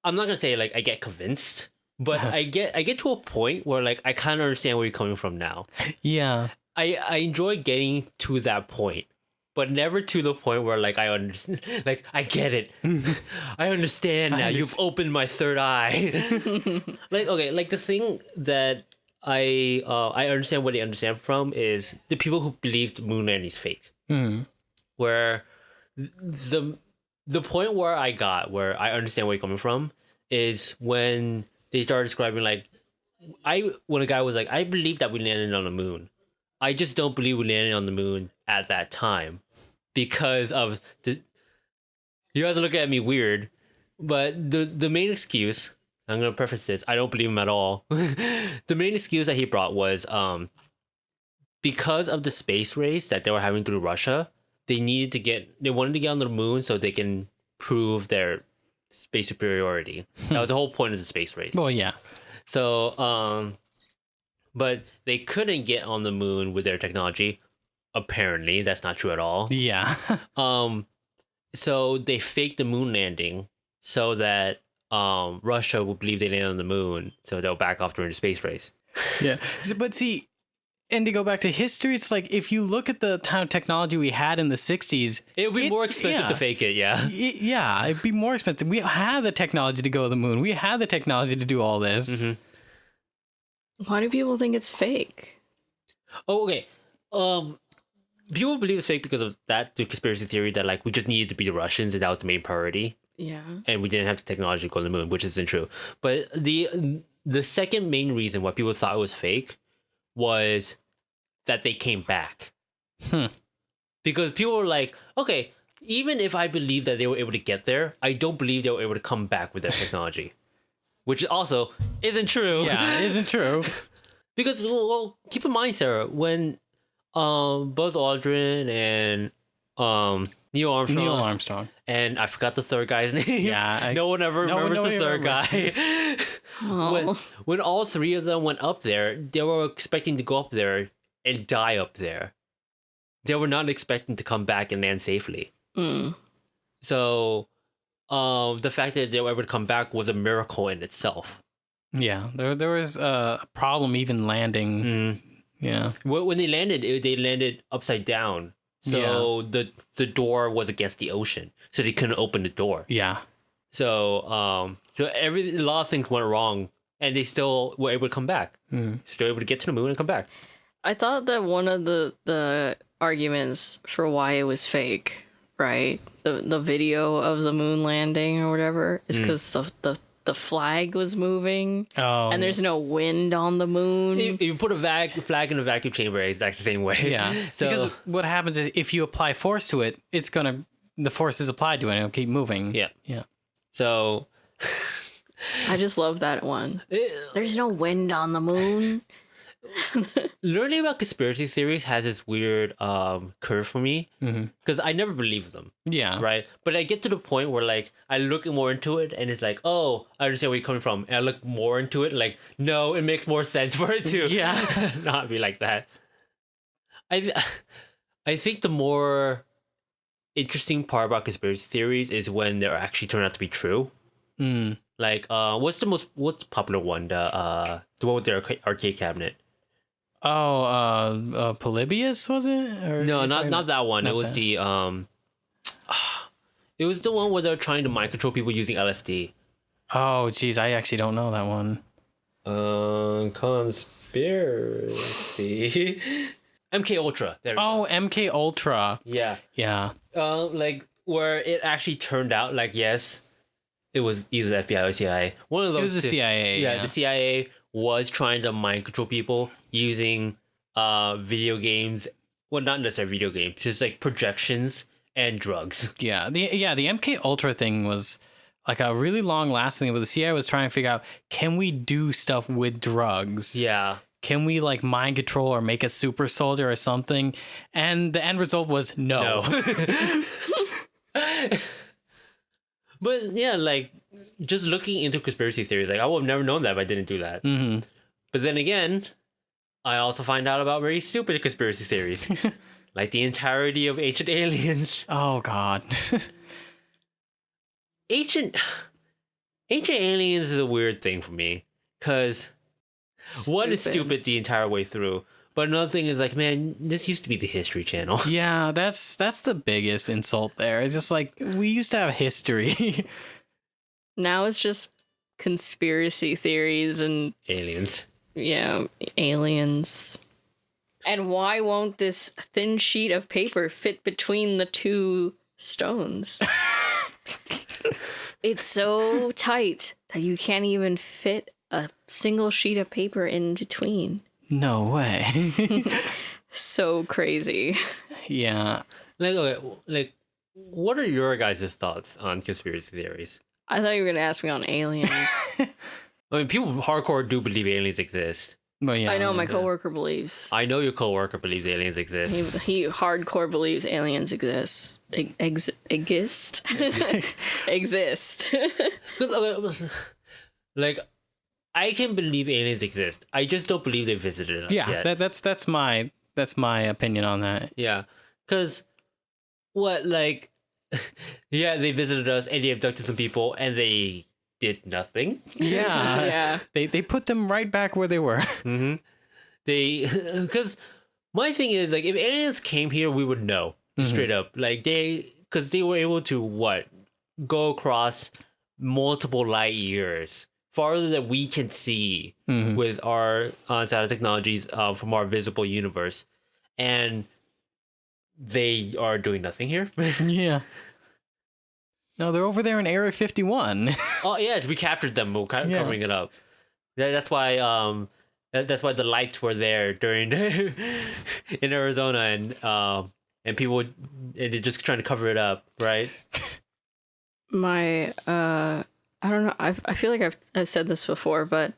I'm not gonna say like I get convinced, but I get to a point where like I kind of understand where you're coming from now. Yeah. I enjoy getting to that point, but never to the point where like I understand, like I get it. I understand now. You've opened my third eye. Like okay, like the thing that I understand what they understand from is the people who believe the moon landing is fake. Where the point where I got where I understand where you're coming from is when they started describing like when a guy was like, I believe that we landed on the moon. I just don't believe we landed on the moon at that time because of the. You have to look at me weird, but the main excuse, I'm gonna preface this, I don't believe him at all. The main excuse that he brought was because of the space race that they were having through Russia, they wanted to get on the moon so they can prove their space superiority. That was the whole point of the space race. Well, yeah. So but they couldn't get on the moon with their technology. Apparently, that's not true at all. Yeah. So they faked the moon landing so that Russia would believe they landed on the moon, so they'll back off during the space race. Yeah. But see, and to go back to history, it's like if you look at the kind of technology we had in the 60s, it would be more expensive to fake it, yeah. Yeah, it'd be more expensive. We had the technology to go to the moon. We had the technology to do all this. Why do people think it's fake? Oh, okay. People believe it's fake because of the conspiracy theory that like we just needed to be the Russians and that was the main priority. Yeah. And we didn't have the technology to go to the moon, which isn't true. But the second main reason why people thought it was fake was that they came back. Because people were like, okay, even if I believe that they were able to get there, I don't believe they were able to come back with their technology. Which also isn't true. Yeah, it isn't true. Because, well, keep in mind, Sarah, when Buzz Aldrin and Neil Armstrong, and I forgot the third guy's name. Yeah, no one ever remembers the third guy. When all three of them went up there, they were expecting to go up there and die up there. They were not expecting to come back and land safely. So the fact that they were able to come back was a miracle in itself. Yeah, there was a problem even landing. Yeah, when they landed upside down. So the door was against the ocean, so they couldn't open the door. Yeah. So a lot of things went wrong, and they still were able to come back. Still able to get to the moon and come back. I thought that one of the arguments for why it was fake, right? The video of the moon landing or whatever is because the flag was moving. Oh. And there's no wind on the moon. If you put a flag in a vacuum chamber, it's the same way. Yeah. So because what happens is if you apply force to it, the force is applied to it and it'll keep moving. Yeah. Yeah. So I just love that one. There's no wind on the moon. Learning about conspiracy theories has this weird curve for me because I never believe them. Yeah. Right. But I get to the point where like I look more into it and it's like, oh, I understand where you're coming from. And I look more into it, like, no, it makes more sense for it to not be like that. I think the more interesting part about conspiracy theories is when they actually turn out to be true. Like, what's the popular one? The one with the arcade cabinet. Oh, Polybius, was it? Or No, not that one. It was the it was the one where they're trying to mind control people using LSD. Oh, geez, I actually don't know that one. Conspiracy. MK Ultra. There we go. MK Ultra. Yeah. Yeah. Like where it actually turned out like yes, it was either the FBI or CIA. One of those. It was the CIA. Yeah, the CIA was trying to mind control people using video games. Well, not necessarily video games, just like projections and drugs. Yeah. The MK Ultra thing was like a really long lasting thing, but the CIA was trying to figure out, can we do stuff with drugs? Yeah. Can we like mind control or make a super soldier or something? And the end result was no. But yeah, like just looking into conspiracy theories, like I would have never known that if I didn't do that. But then again, I also find out about very stupid conspiracy theories, like the entirety of Ancient Aliens. Oh God. Ancient Aliens is a weird thing for me because one is stupid the entire way through, but another thing is like, man, this used to be the History Channel. Yeah, that's the biggest insult there. It's just like, we used to have history. Now it's just conspiracy theories and aliens. Yeah, aliens. And why won't this thin sheet of paper fit between the two stones? It's so tight that you can't even fit a single sheet of paper in between. No way. So crazy. Yeah. Like, okay, like, what are your guys' thoughts on conspiracy theories? I thought you were going to ask me on aliens. I mean, people hardcore do believe aliens exist. Well, yeah. I know my coworker believes. I know your coworker beliees aliens exist. He hardcore believes aliens exist. Exist. Exist. Like, I can believe aliens exist. I just don't believe they visited us Yeah, yet. that's my opinion on that. Yeah, because what, like, yeah, they visited us and they abducted some people and they did nothing. Yeah. Yeah. They put them right back where they were. Mm-hmm. Because my thing is, like, if aliens came here, we would know straight up. Like, because they were able to go across multiple light years farther than we can see with our satellite technologies from our visible universe, and they are doing nothing here. Yeah. No, they're over there in Area 51. Oh yes, we captured them. We're covering it up. That's why. That's why the lights were there during in Arizona, and people and they're just trying to cover it up, right? My I don't know. I feel like I've said this before, but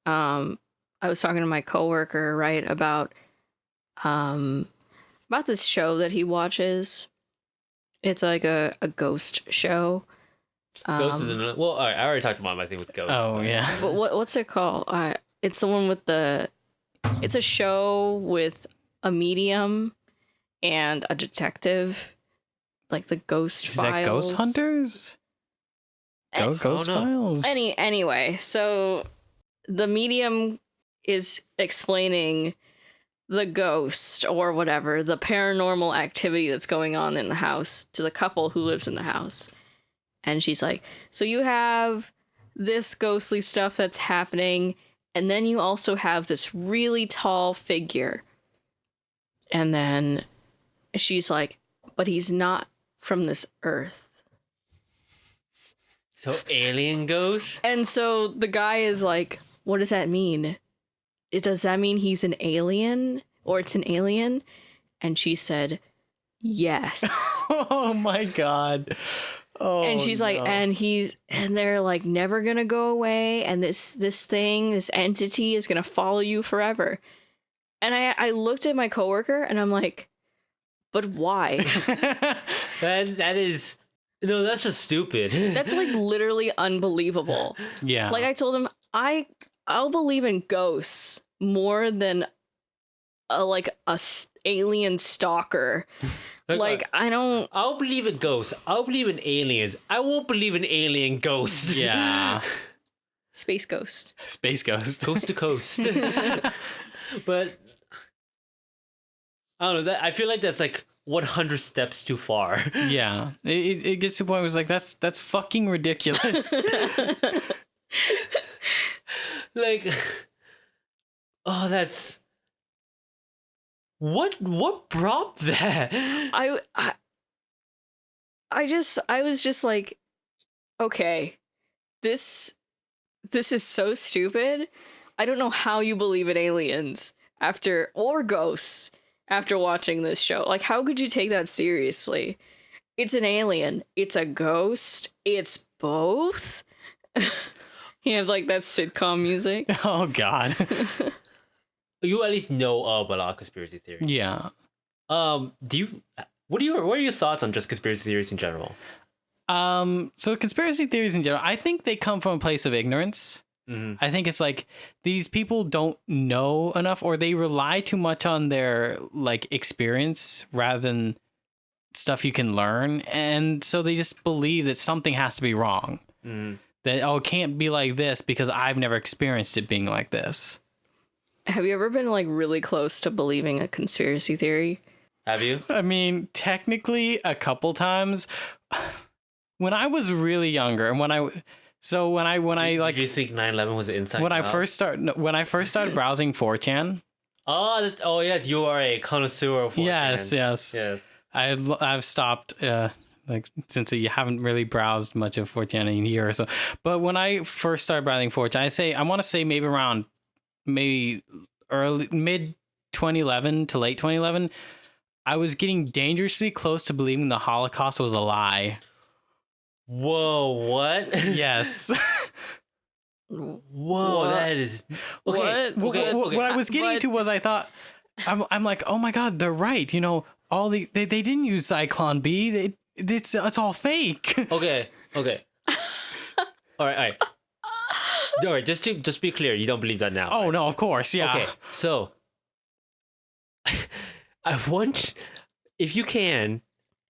I was talking to my coworker, right, about this show that he watches. It's like a ghost show. Ghost is I already talked about my thing with ghosts. Oh yeah. But what's it called? It's the one with it's a show with a medium and a detective, like the Ghost Is Files. that Ghost Hunters? Ghost Files? Anyway, so the medium is explaining the ghost or whatever, the paranormal activity that's going on in the house to the couple who lives in the house. And she's like, so you have this ghostly stuff that's happening, and then you also have this really tall figure. And then she's like, but he's not from this earth. So alien ghost? And so the guy is like, what does that mean? Does that mean he's an alien? Or it's an alien? And she said, yes. Oh my god. Oh, and she's like, no. and they're like never gonna go away, and this entity is gonna follow you forever. And I looked at my coworker and I'm like, but why? That is no, that's just stupid. That's like literally unbelievable. Yeah. Like I told him, I'll believe in ghosts more than a alien stalker. Like I don't. I'll believe in ghosts. I'll believe in aliens. I won't believe in alien ghosts. Yeah. Space ghost. Space Ghost. Coast to coast. But I don't know. That I feel like that's like 100 steps too far. Yeah. It gets to the point where it's like, that's fucking ridiculous. Like, oh, that's what brought that? I was just like, okay, this is so stupid. I don't know how you believe in aliens or ghosts after watching this show. Like, how could you take that seriously? It's an alien. It's a ghost. It's both. You have like that sitcom music. Oh, God. You at least know of a lot of conspiracy theories. Yeah. What are your thoughts on just conspiracy theories in general? So conspiracy theories in general, I think they come from a place of ignorance. Mm-hmm. I think it's like these people don't know enough, or they rely too much on their like experience rather than stuff you can learn, and so they just believe that something has to be wrong. Mm-hmm. That it can't be like this because I've never experienced it being like this. Have you ever been like really close to believing a conspiracy theory? Have you? I mean, technically a couple times. When I was really younger, and when I like, Did you think 9/11 was an inside when I job? first started browsing 4chan. Oh yes, you are a connoisseur of 4chan. Yes. I've stopped like since you haven't really browsed much of 4chan in a year or so. But when I first started browsing 4chan, I want to say maybe around early mid 2011 to late 2011, I was getting dangerously close to believing the Holocaust was a lie. Whoa, what? Yes. Whoa, What? that is okay. What? What I was getting to was I thought I'm like, oh my God, they're right. You know, they didn't use Zyklon B. It's all fake. Okay. All right. All right. Just be clear. You don't believe that now. Oh right? no, of course, yeah. Okay. So I want, if you can,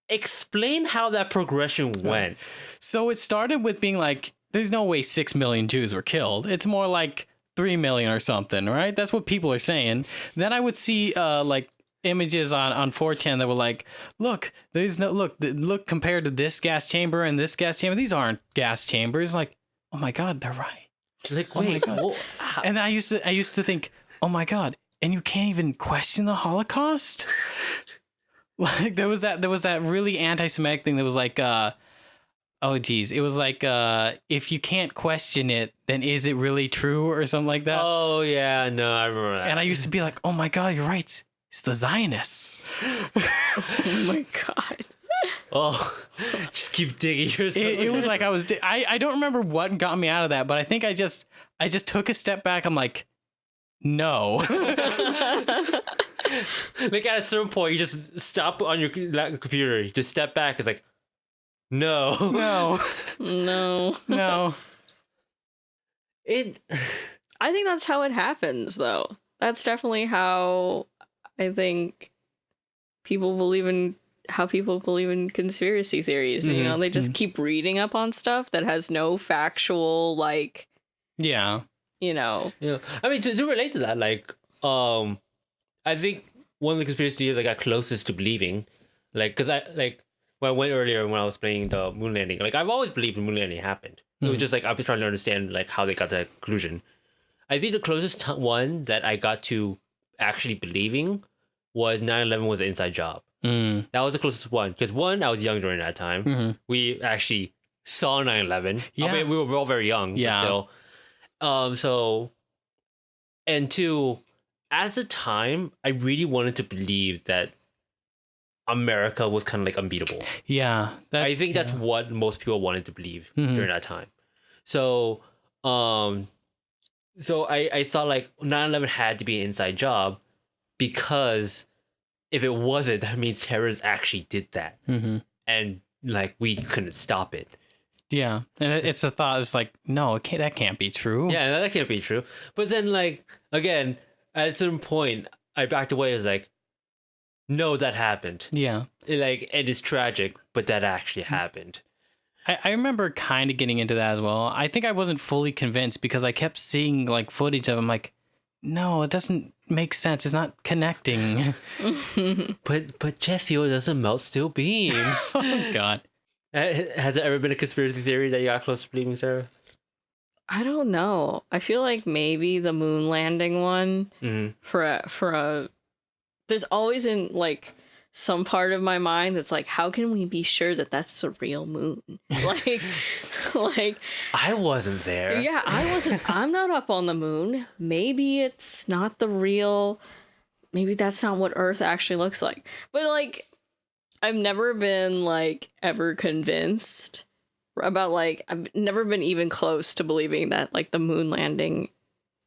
explain how that progression went. So it started with being like, there's no way 6 million Jews were killed. It's more like 3 million or something, right? That's what people are saying. Then I would see like images on 4chan that were like, look compared to this gas chamber and this gas chamber, these aren't gas chambers. Like, oh my God, they're right. Like, Oh my wait, God. And I used to think, oh my God, and you can't even question the Holocaust? Like there was that really anti-Semitic thing that was like, oh geez, it was like, if you can't question it, then is it really true or something like that? Oh yeah, no, I remember that. And I used to be like, oh my God, you're right. It's the Zionists. Oh my God. Oh, just keep digging yourself. It was like I don't remember what got me out of that, but I think I just took a step back. I'm like, no. Like at a certain point, you just stop on your computer. You just step back. It's like, no. No. I think that's how it happens, though. That's definitely how I think people believe in conspiracy theories. Mm-hmm. You know, they just keep reading up on stuff that has no factual, like, Yeah. you know. Yeah, I mean to relate to that, like, I think one of the conspiracy theories I got closest to believing, like, because when I went earlier when I was playing the moon landing, like I've always believed the moon landing happened. It was just like I was trying to understand like how they got to that conclusion. I think the closest one that I got to actually believing was 9/11 was an inside job. Mm. That was the closest one because one, I was young during that time. Mm-hmm. We actually saw 9/11. Yeah. I mean, we were all very young. Yeah. But still. So, and two, at the time, I really wanted to believe that America was kind of like unbeatable. Yeah. I think that's what most people wanted to believe during that time. So, I thought like 9/11 had to be an inside job because if it wasn't, that means terrorists actually did that, and like we couldn't stop it. Yeah, and it's a thought. It's like, no, that can't be true. Yeah, that can't be true. But then, like, again, at a certain point, I backed away. I was like, no, that happened. Yeah. It is tragic, but that actually happened. I remember kind of getting into that as well. I think I wasn't fully convinced because I kept seeing like footage of him. Like, no, it doesn't make sense. It's not connecting. But jet fuel doesn't melt steel beams. Oh God. Has there ever been a conspiracy theory that you got close to believing, Sarah? I don't know. I feel like maybe the moon landing one for a there's always in like some part of my mind that's like, how can we be sure that that's the real moon? like I wasn't there. Yeah, I wasn't. I'm not up on the moon. Maybe it's not the real. Maybe that's not what Earth actually looks like. But like, I've never been like ever convinced about like I've never been even close to believing that like the moon landing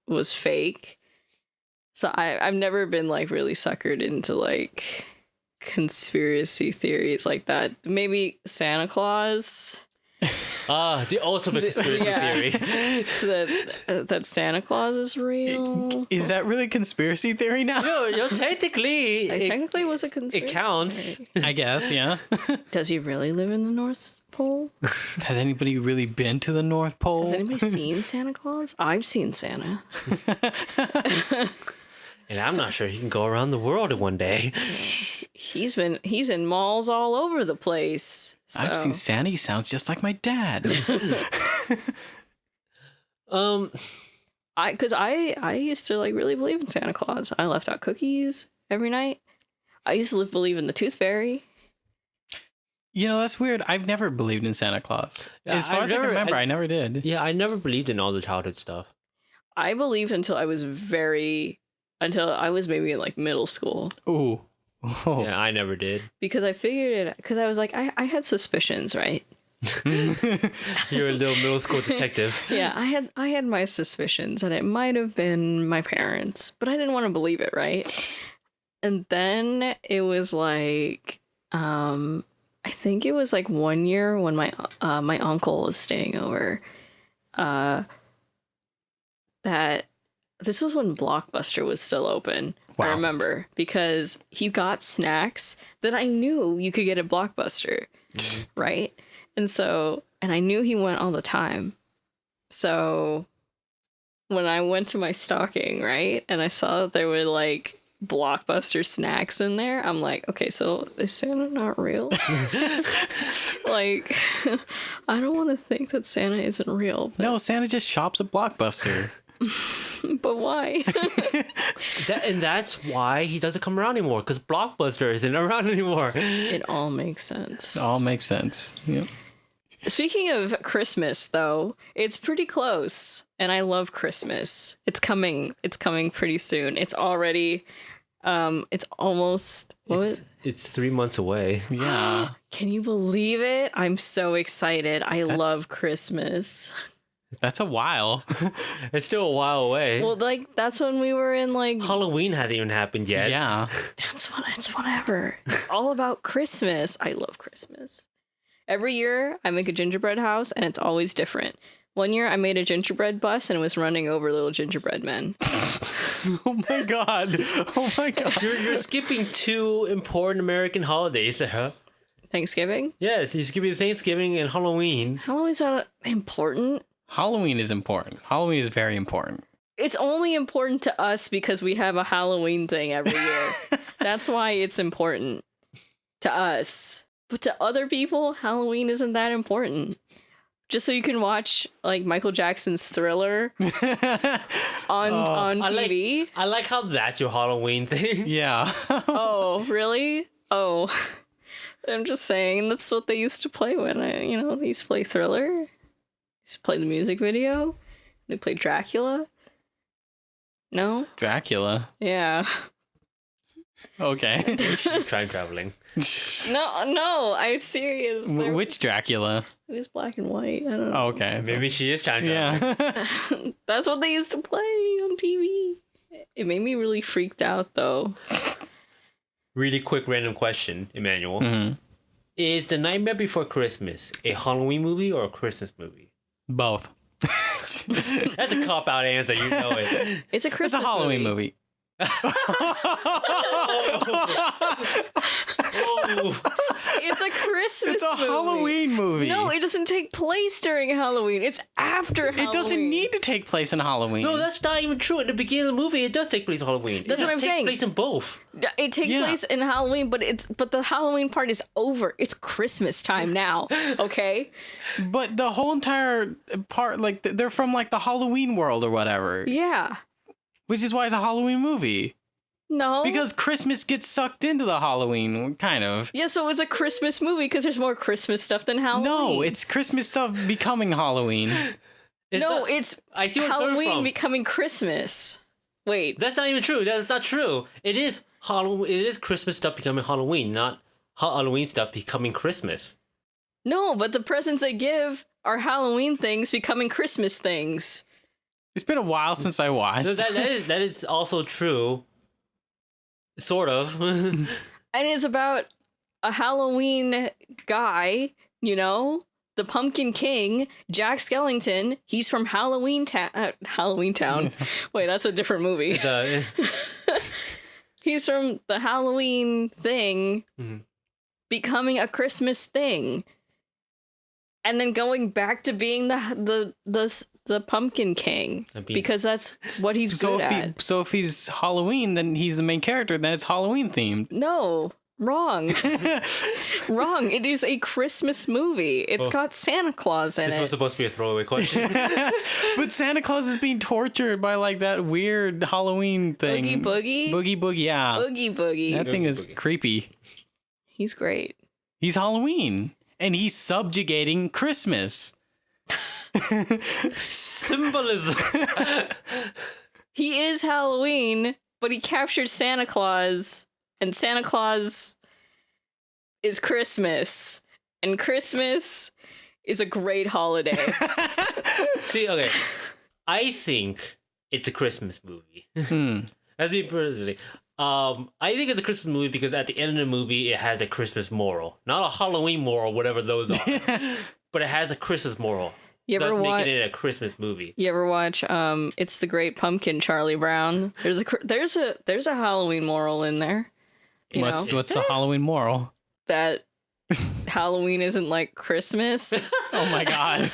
was fake. So I've never been like really suckered into like conspiracy theories like that. Maybe Santa Claus. The ultimate conspiracy theory. that Santa Claus is real. Is that really conspiracy theory now? No, technically, Technically was a conspiracy. It counts. Theory. I guess, yeah. Does he really live in the North Pole? Has anybody really been to the North Pole? Has anybody seen Santa Claus? I've seen Santa. And I'm not sure he can go around the world in one day. He's in malls all over the place. So. I've seen Santa. He sounds just like my dad. I used to like really believe in Santa Claus. I left out cookies every night. I used to believe in the Tooth Fairy. You know, that's weird. I've never believed in Santa Claus. As far as I can remember, I never did. Yeah, I never believed in all the childhood stuff. I believed until I was maybe in like middle school. Ooh. Oh. Yeah, I never did. Because I figured it, because I was like, I had suspicions, right? You're a little middle school detective. Yeah, I had my suspicions, and it might have been my parents, but I didn't want to believe it, right? And then it was like, I think it was like 1 year when my uncle was staying over, that this was when Blockbuster was still open. Wow. I remember because he got snacks that I knew you could get at Blockbuster, right? And I knew he went all the time. So when I went to my stocking, right, and I saw that there were like Blockbuster snacks in there, I'm like, okay, so is Santa not real? Like, I don't want to think that Santa isn't real. But... No, Santa just shops at Blockbuster. But why? And that's why he doesn't come around anymore, because Blockbuster isn't around anymore. It all makes sense. It all makes sense. Yep. Speaking of Christmas, though, it's pretty close, and I love Christmas. It's coming. It's coming pretty soon. It's already, it's almost, it's 3 months away. Yeah. Can you believe it? I'm so excited. I love Christmas. That's a while. It's still a while away. Well, like, that's when we were in, like... Halloween hasn't even happened yet. Yeah. It's whatever. It's all about Christmas. I love Christmas. Every year, I make a gingerbread house, and it's always different. 1 year, I made a gingerbread bus, and it was running over little gingerbread men. Oh my god. Oh my god. You're skipping two important American holidays, Sarah. Thanksgiving? Yes, you're skipping Thanksgiving and Halloween. Halloween's not important. Halloween is important. Halloween is very important. It's only important to us because we have a Halloween thing every year. That's why it's important to us. But to other people, Halloween isn't that important. Just so you can watch like Michael Jackson's Thriller on TV. I like how that's your Halloween thing. Yeah. Oh, really? Oh. I'm just saying that's what they used to play when they used to play Thriller. They used to play the music video. They played Dracula. No? Dracula. Yeah. Okay. She's time traveling. No, I'm serious. Which Dracula? It was black and white. I don't know. Oh, okay. Maybe she is time traveling. Yeah. That's what they used to play on TV. It made me really freaked out, though. Really quick random question, Emmanuel. Mm-hmm. Is The Nightmare Before Christmas a Halloween movie or a Christmas movie? Both. That's a cop-out answer, you know it. It's a It's Christmas a Halloween movie. Oh. It's a Christmas It's a movie. Halloween movie. No, it doesn't take place during Halloween. It's after Halloween. It doesn't need to take place in Halloween. No, that's not even true. At the beginning of the movie, it does take place on Halloween. That's it what I'm takes saying. place in both. It takes Yeah. place in Halloween, but the Halloween part is over. It's Christmas time now, okay? But the whole entire part, like, they're from, like, the Halloween world or whatever. Yeah. Which is why it's a Halloween movie. No. Because Christmas gets sucked into the Halloween, kind of. Yeah, so it's a Christmas movie because there's more Christmas stuff than Halloween. No, it's Christmas stuff becoming Halloween. It's I see where it's coming Halloween from. becoming Christmas. Wait. That's not even true. That's not true. It is Halloween. It is Christmas stuff becoming Halloween, not Halloween stuff becoming Christmas. No, but the presents they give are Halloween things becoming Christmas things. It's been a while since I watched. So that is also true. Sort of. And it's about a Halloween guy, you know? The Pumpkin King, Jack Skellington. He's from Halloween Town. Wait, that's a different movie. He's from the Halloween thing becoming a Christmas thing. And then going back to being the Pumpkin King. Because that's what he's good at. So if he's Halloween, then he's the main character, then it's Halloween themed. No. Wrong. Wrong. It is a Christmas movie. It's got Santa Claus in This it. was supposed to be a throwaway question. But Santa Claus is being tortured by, like, that weird Halloween thing. Oogie Boogie? Boogie Boogie, yeah. Oogie Boogie. That thing Oogie is Boogie. creepy. He's great. He's Halloween. And he's subjugating Christmas. Symbolism. He is Halloween, but he captured Santa Claus, and Santa Claus is Christmas. And Christmas is a great holiday. See, okay. I think it's a Christmas movie. That's me personally. I think it's a Christmas movie because at the end of the movie, it has a Christmas moral. Not a Halloween moral, whatever those are. But it has a Christmas moral. You ever That's watch? making it a Christmas movie. You ever watch? It's the Great Pumpkin, Charlie Brown. There's a Halloween moral in there. You know, What's the Halloween moral? that Halloween isn't like Christmas. Oh my god.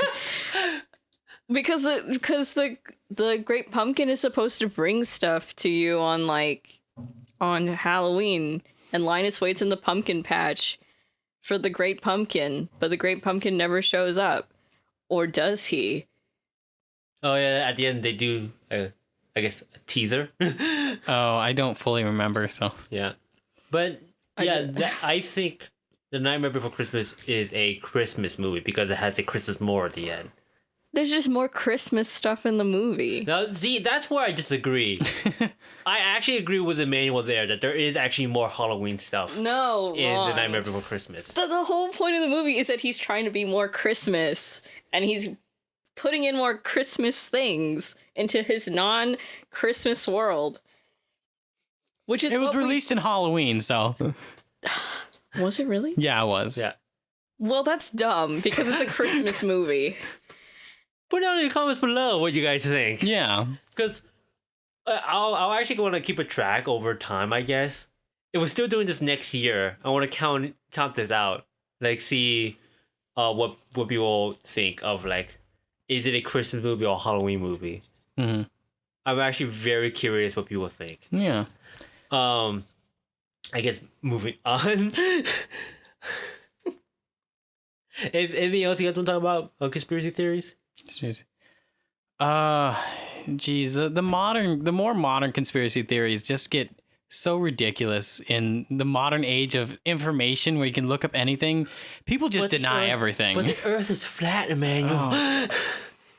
Because the Great Pumpkin is supposed to bring stuff to you on Halloween, and Linus waits in the pumpkin patch for the Great Pumpkin, but the Great Pumpkin never shows up. Or does he? Oh, yeah, at the end, they do, I guess, a teaser. Oh, I don't fully remember, so. Yeah. But, I think The Nightmare Before Christmas is a Christmas movie because it has a Christmas moral at the end. There's just more Christmas stuff in the movie. Now, see, that's where I disagree. I actually agree with Emmanuel there that there is actually more Halloween stuff No, in wrong. The Nightmare Before Christmas. The whole point of the movie is that he's trying to be more Christmas, and he's putting in more Christmas things into his non-Christmas world. Which is It was released in Halloween, so. Was it really? Yeah, it was. Yeah. Well, that's dumb, because it's a Christmas movie. Put down in the comments below what you guys think. Yeah. Because I'll actually want to keep a track over time, I guess. If we're still doing this next year, I want to count this out. Like, see what people think of, like, is it a Christmas movie or a Halloween movie? Mm-hmm. I'm actually very curious what people think. Yeah. I guess moving on. Anything else you guys want to talk about? Conspiracy theories? Geez, the more modern conspiracy theories just get so ridiculous in the modern age of information where you can look up anything. People just deny everything. But the Earth is flat, Emmanuel.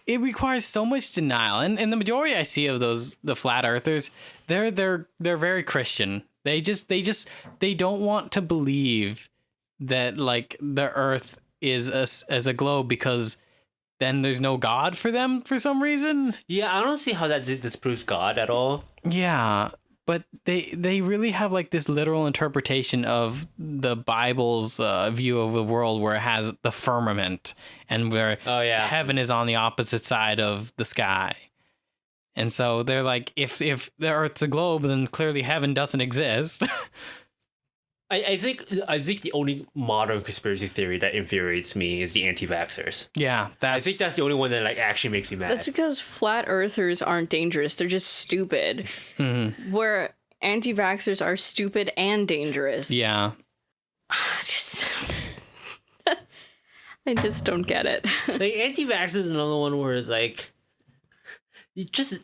It requires so much denial, and the majority I see of the flat earthers, they're very Christian. They don't want to believe that like the Earth is as a globe, because then there's no God for them for some reason. Yeah, I don't see how that disproves God at all. Yeah, but they really have like this literal interpretation of the Bible's view of the world, where it has the firmament and where heaven is on the opposite side of the sky. And so they're like, if the Earth's a globe, then clearly heaven doesn't exist. I think the only modern conspiracy theory that infuriates me is the anti-vaxxers. Yeah, I think that's the only one that like actually makes me mad. That's because flat earthers aren't dangerous. They're just stupid. Mm-hmm. Where anti-vaxxers are stupid and dangerous. Yeah. I just don't get it. Like anti-vaxxers is another one where it's like, you just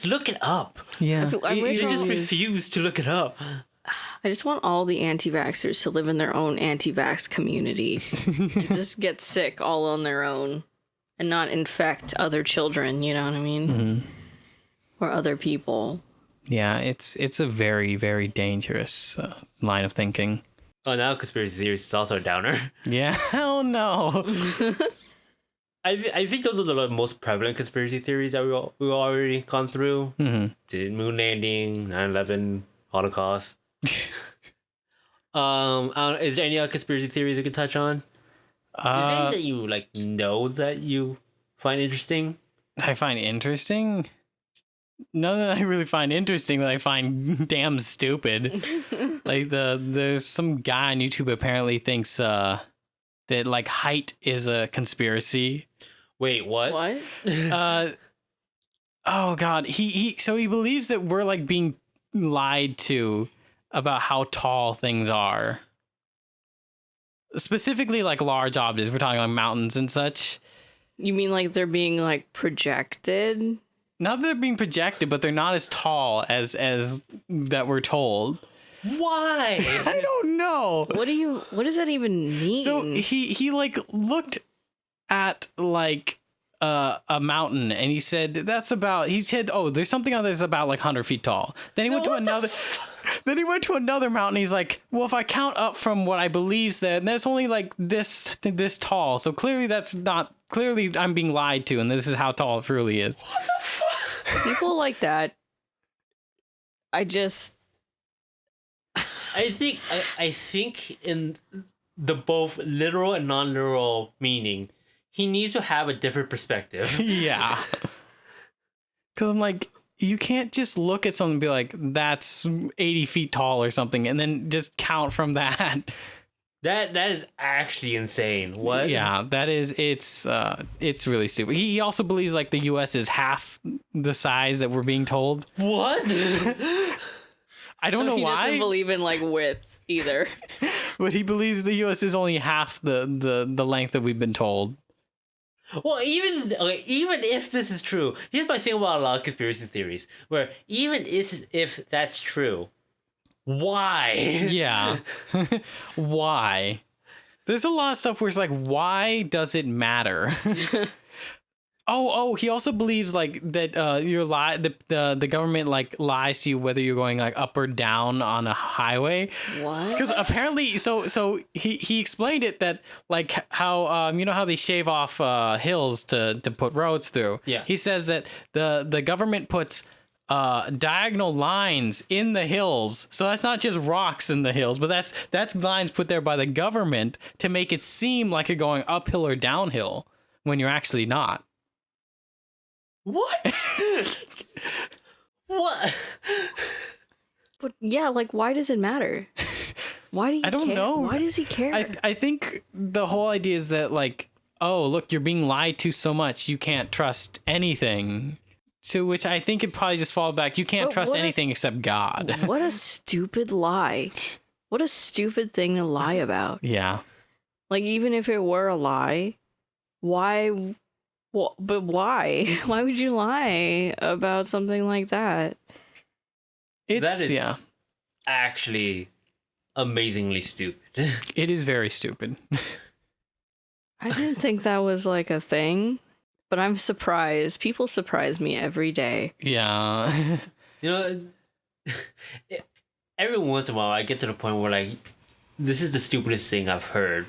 look it up. Yeah. You just refuse to look it up. I just want all the anti-vaxxers to live in their own anti-vax community and just get sick all on their own and not infect other children, you know what I mean? Mm-hmm. Or other people. Yeah, it's a very, very dangerous line of thinking. Oh, now conspiracy theories is also a downer. Yeah, hell no. I think those are the most prevalent conspiracy theories that we've already gone through. Mm-hmm. The moon landing, 9/11, Holocaust. Is there any other conspiracy theories we could touch on? Is there any that you like know that you find interesting? I find interesting? None that I really find interesting that I find damn stupid. Like there's some guy on YouTube apparently thinks that like height is a conspiracy. Wait, what? What? Oh god, he believes that we're like being lied to about how tall things are. Specifically like large objects. We're talking like mountains and such. You mean like they're being like projected? Not that they're being projected, but they're not as tall as that we're told. Why? I don't know. What does that even mean? So he like looked at like a mountain and he said oh, there's something on there's about like 100 feet tall. Then he went to another then he went to another mountain. He's like, well, if I count up from what I believe then that's only like this tall. So clearly I'm being lied to, and this is how tall it really is. What the fuck? People like that. I think in the both literal and non-literal meaning, he needs to have a different perspective. Yeah. Because I'm like, you can't just look at something and be like, that's 80 feet tall or something, and then just count from that. That is actually insane. What? Yeah, it's really stupid. He also believes like the U.S. is half the size that we're being told. What? I don't know why. He doesn't believe in like width either. But he believes the U.S. is only half the length that we've been told. Well, even if this is true, here's my thing about a lot of conspiracy theories, where even if that's true, why? Yeah. Why? There's a lot of stuff where it's like, why does it matter? He also believes like that the government like lies to you whether you're going like up or down on a highway. What? Because apparently, so he explained it that like how you know how they shave off hills to put roads through. Yeah. He says that the government puts diagonal lines in the hills, so that's not just rocks in the hills, but that's lines put there by the government to make it seem like you're going uphill or downhill when you're actually not. What? What? But yeah, like why does it matter? Why do you care? I don't know. Why does he care? I think the whole idea is that like, oh, look, you're being lied to so much you can't trust anything. To which I think it probably just falls back. You can't trust anything except God. What a stupid lie. What a stupid thing to lie about. Yeah. Like even if it were a lie, why? Well, but why? Why would you lie about something like that? That is yeah. Actually amazingly stupid. It is very stupid. I didn't think that was like a thing, but I'm surprised. People surprise me every day. Yeah. You know, every once in a while I get to the point where like this is the stupidest thing I've heard.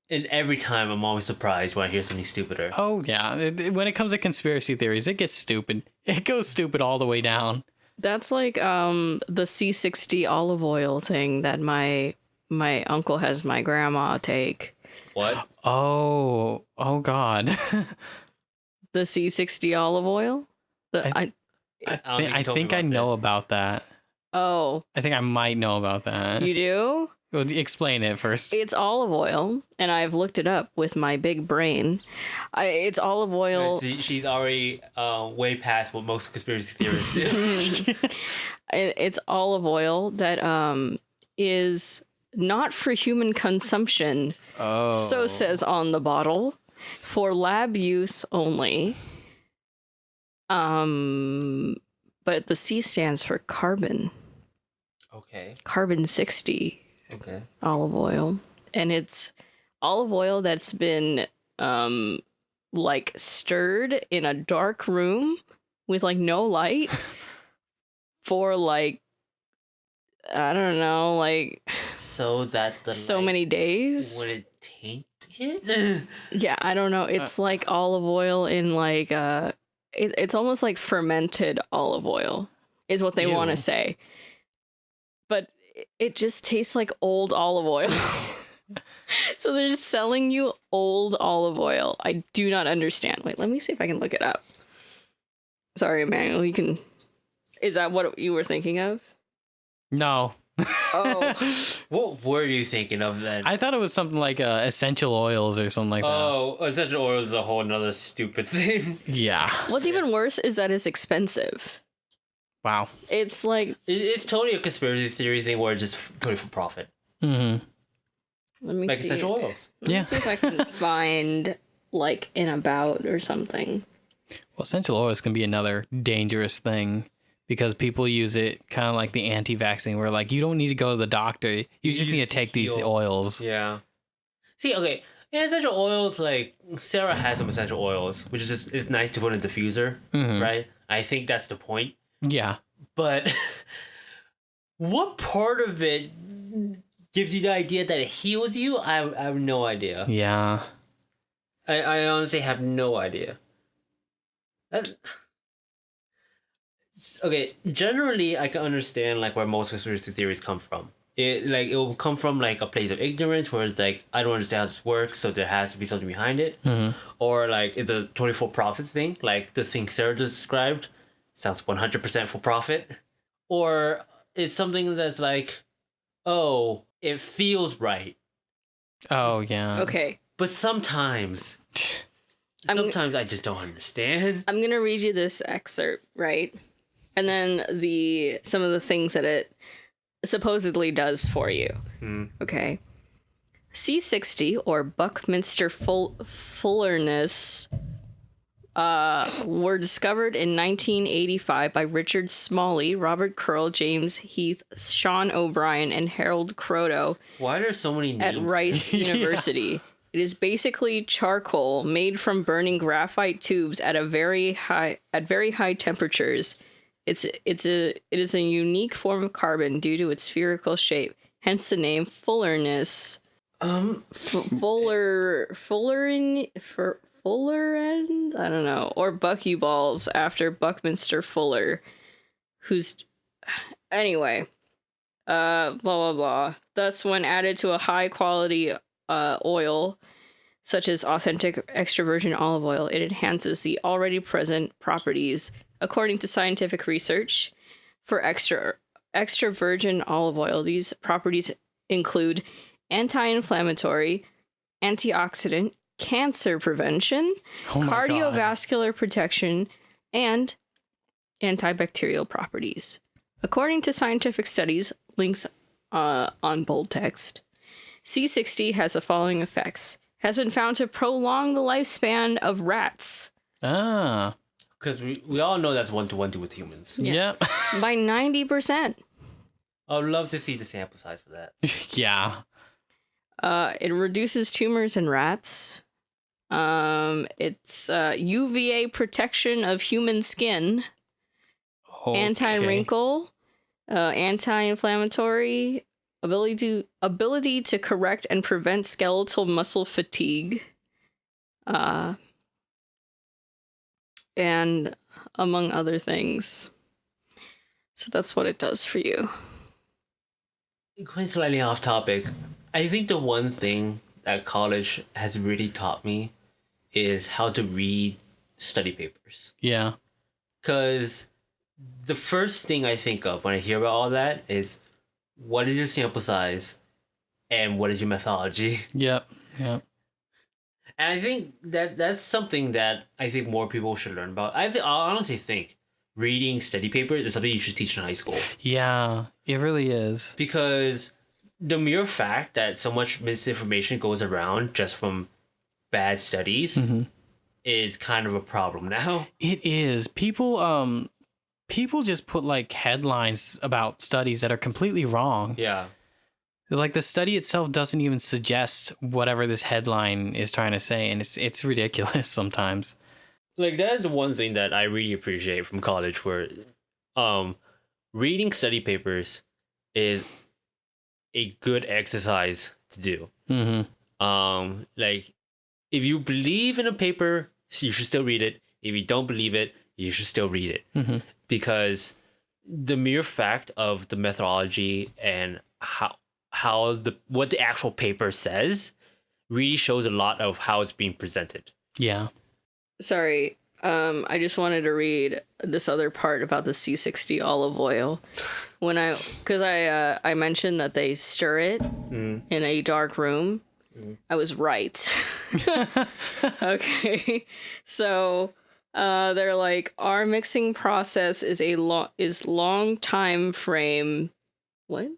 And every time I'm always surprised when I hear something stupider. Oh yeah, when it comes to conspiracy theories, it gets stupid. It goes stupid all the way down. That's like the C60 olive oil thing that my uncle has my grandma take. What? Oh God. The C60 olive oil? I think I know about that. Oh. I think I might know about that. You do? Well, explain it first. It's olive oil, and I've looked it up with my big brain. It's olive oil. She's already way past what most conspiracy theorists do. It's olive oil that is not for human consumption. Oh. So says on the bottle, for lab use only. But the C stands for carbon. Okay. Carbon 60. Okay. Olive oil. And it's olive oil that's been like stirred in a dark room with like no light for like I don't know, like so that the so many days. Would it taint it? Yeah, I don't know. It's like olive oil in like it's almost like fermented olive oil is what they want to say. But it just tastes like old olive oil. So they're just selling you old olive oil. I do not understand. Wait, let me see if I can look it up. Sorry, Emmanuel, you can... Is that what you were thinking of? No. Oh. What were you thinking of then? I thought it was something like essential oils or something like that. Oh, essential oils is a whole nother stupid thing. Yeah. What's even worse is that it's expensive. Wow. It's like... It's totally a conspiracy theory thing where it's just totally for profit. Mm-hmm. Let me like see. essential oils. Let me see if I can find like an about or something. Well, essential oils can be another dangerous thing because people use it kind of like the anti-vaccine where like you don't need to go to the doctor. You just need to take these oils. Yeah. See, okay. Yeah, essential oils, like Sarah has some essential oils, which is just it's nice to put in a diffuser, right? I think that's the point. Yeah. But what part of it gives you the idea that it heals you? I have no idea. Yeah. I honestly have no idea. Okay, generally I can understand like where most conspiracy theories come from. It will come from like a place of ignorance where it's like I don't understand how this works, so there has to be something behind it. Or like it's a totally for profit thing, like the thing Sarah just described sounds 100% for profit. Or it's something that's like, oh, it feels right. Oh yeah. Okay. But sometimes I just don't understand. I'm gonna read you this excerpt, right? And then some of the things that it supposedly does for you. Okay. C60 or Buckminster Fullerness were discovered in 1985 by Richard Smalley, Robert Curl, James Heath, Sean O'Brien, and Harold Croto. Why are there so many names? At Rice University. It is basically charcoal made from burning graphite tubes at very high temperatures. It is a unique form of carbon due to its spherical shape, hence the name Fullerness. Fuller end? I don't know. Or buckyballs after Buckminster Fuller, who's... Anyway. Blah, blah, blah. Thus, when added to a high-quality oil, such as authentic extra virgin olive oil, it enhances the already present properties. According to scientific research, for extra virgin olive oil, these properties include anti-inflammatory, antioxidant, cancer prevention, cardiovascular protection, and antibacterial properties. According to scientific studies, links on bold text, C60 has the following effects. Has been found to prolong the lifespan of rats. Ah. Because we all know that's 1-to-1 with humans. Yeah. By 90%. I would love to see the sample size for that. Yeah. It reduces tumors in rats. It's UVA protection of human skin. Okay. Anti-wrinkle. anti-inflammatory, ability to correct and prevent skeletal muscle fatigue, and among other things. So that's what it does for you. Going slightly off topic, I think the one thing that college has really taught me is how to read study papers. Yeah. Because the first thing I think of when I hear about all that is, what is your sample size and what is your methodology? Yep. Yep. And I think that's something that I think more people should learn about. I honestly think reading study papers is something you should teach in high school. Yeah, it really is. Because the mere fact that so much misinformation goes around just from bad studies is kind of a problem now. It is. People just put like headlines about studies that are completely wrong. Yeah. Like the study itself doesn't even suggest whatever this headline is trying to say, and it's ridiculous sometimes. Like, that is the one thing that I really appreciate from college, where reading study papers is a good exercise to do. Like, if you believe in a paper, you should still read it. If you don't believe it, you should still read it. Because the mere fact of the methodology and what the actual paper says really shows a lot of how it's being presented. Yeah. Sorry, I just wanted to read this other part about the C60 olive oil. Because I mentioned that they stir it in a dark room. I was right. Okay, so they're like, our mixing process is long time frame. What?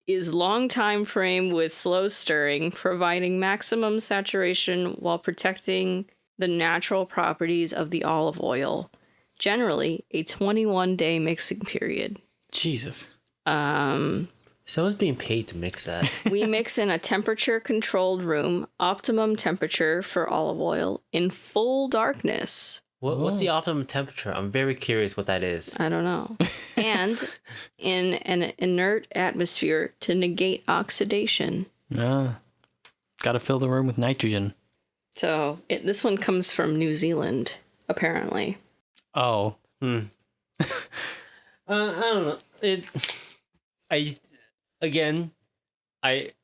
Is long time frame with slow stirring, providing maximum saturation while protecting the natural properties of the olive oil. Generally, a 21-day mixing period. Jesus. Someone's being paid to mix that. We mix in a temperature-controlled room, optimum temperature for olive oil, in full darkness. What's the optimum temperature? I'm very curious what that is. I don't know. And in an inert atmosphere to negate oxidation. Gotta fill the room with nitrogen. So this one comes from New Zealand, apparently. Oh. I don't know.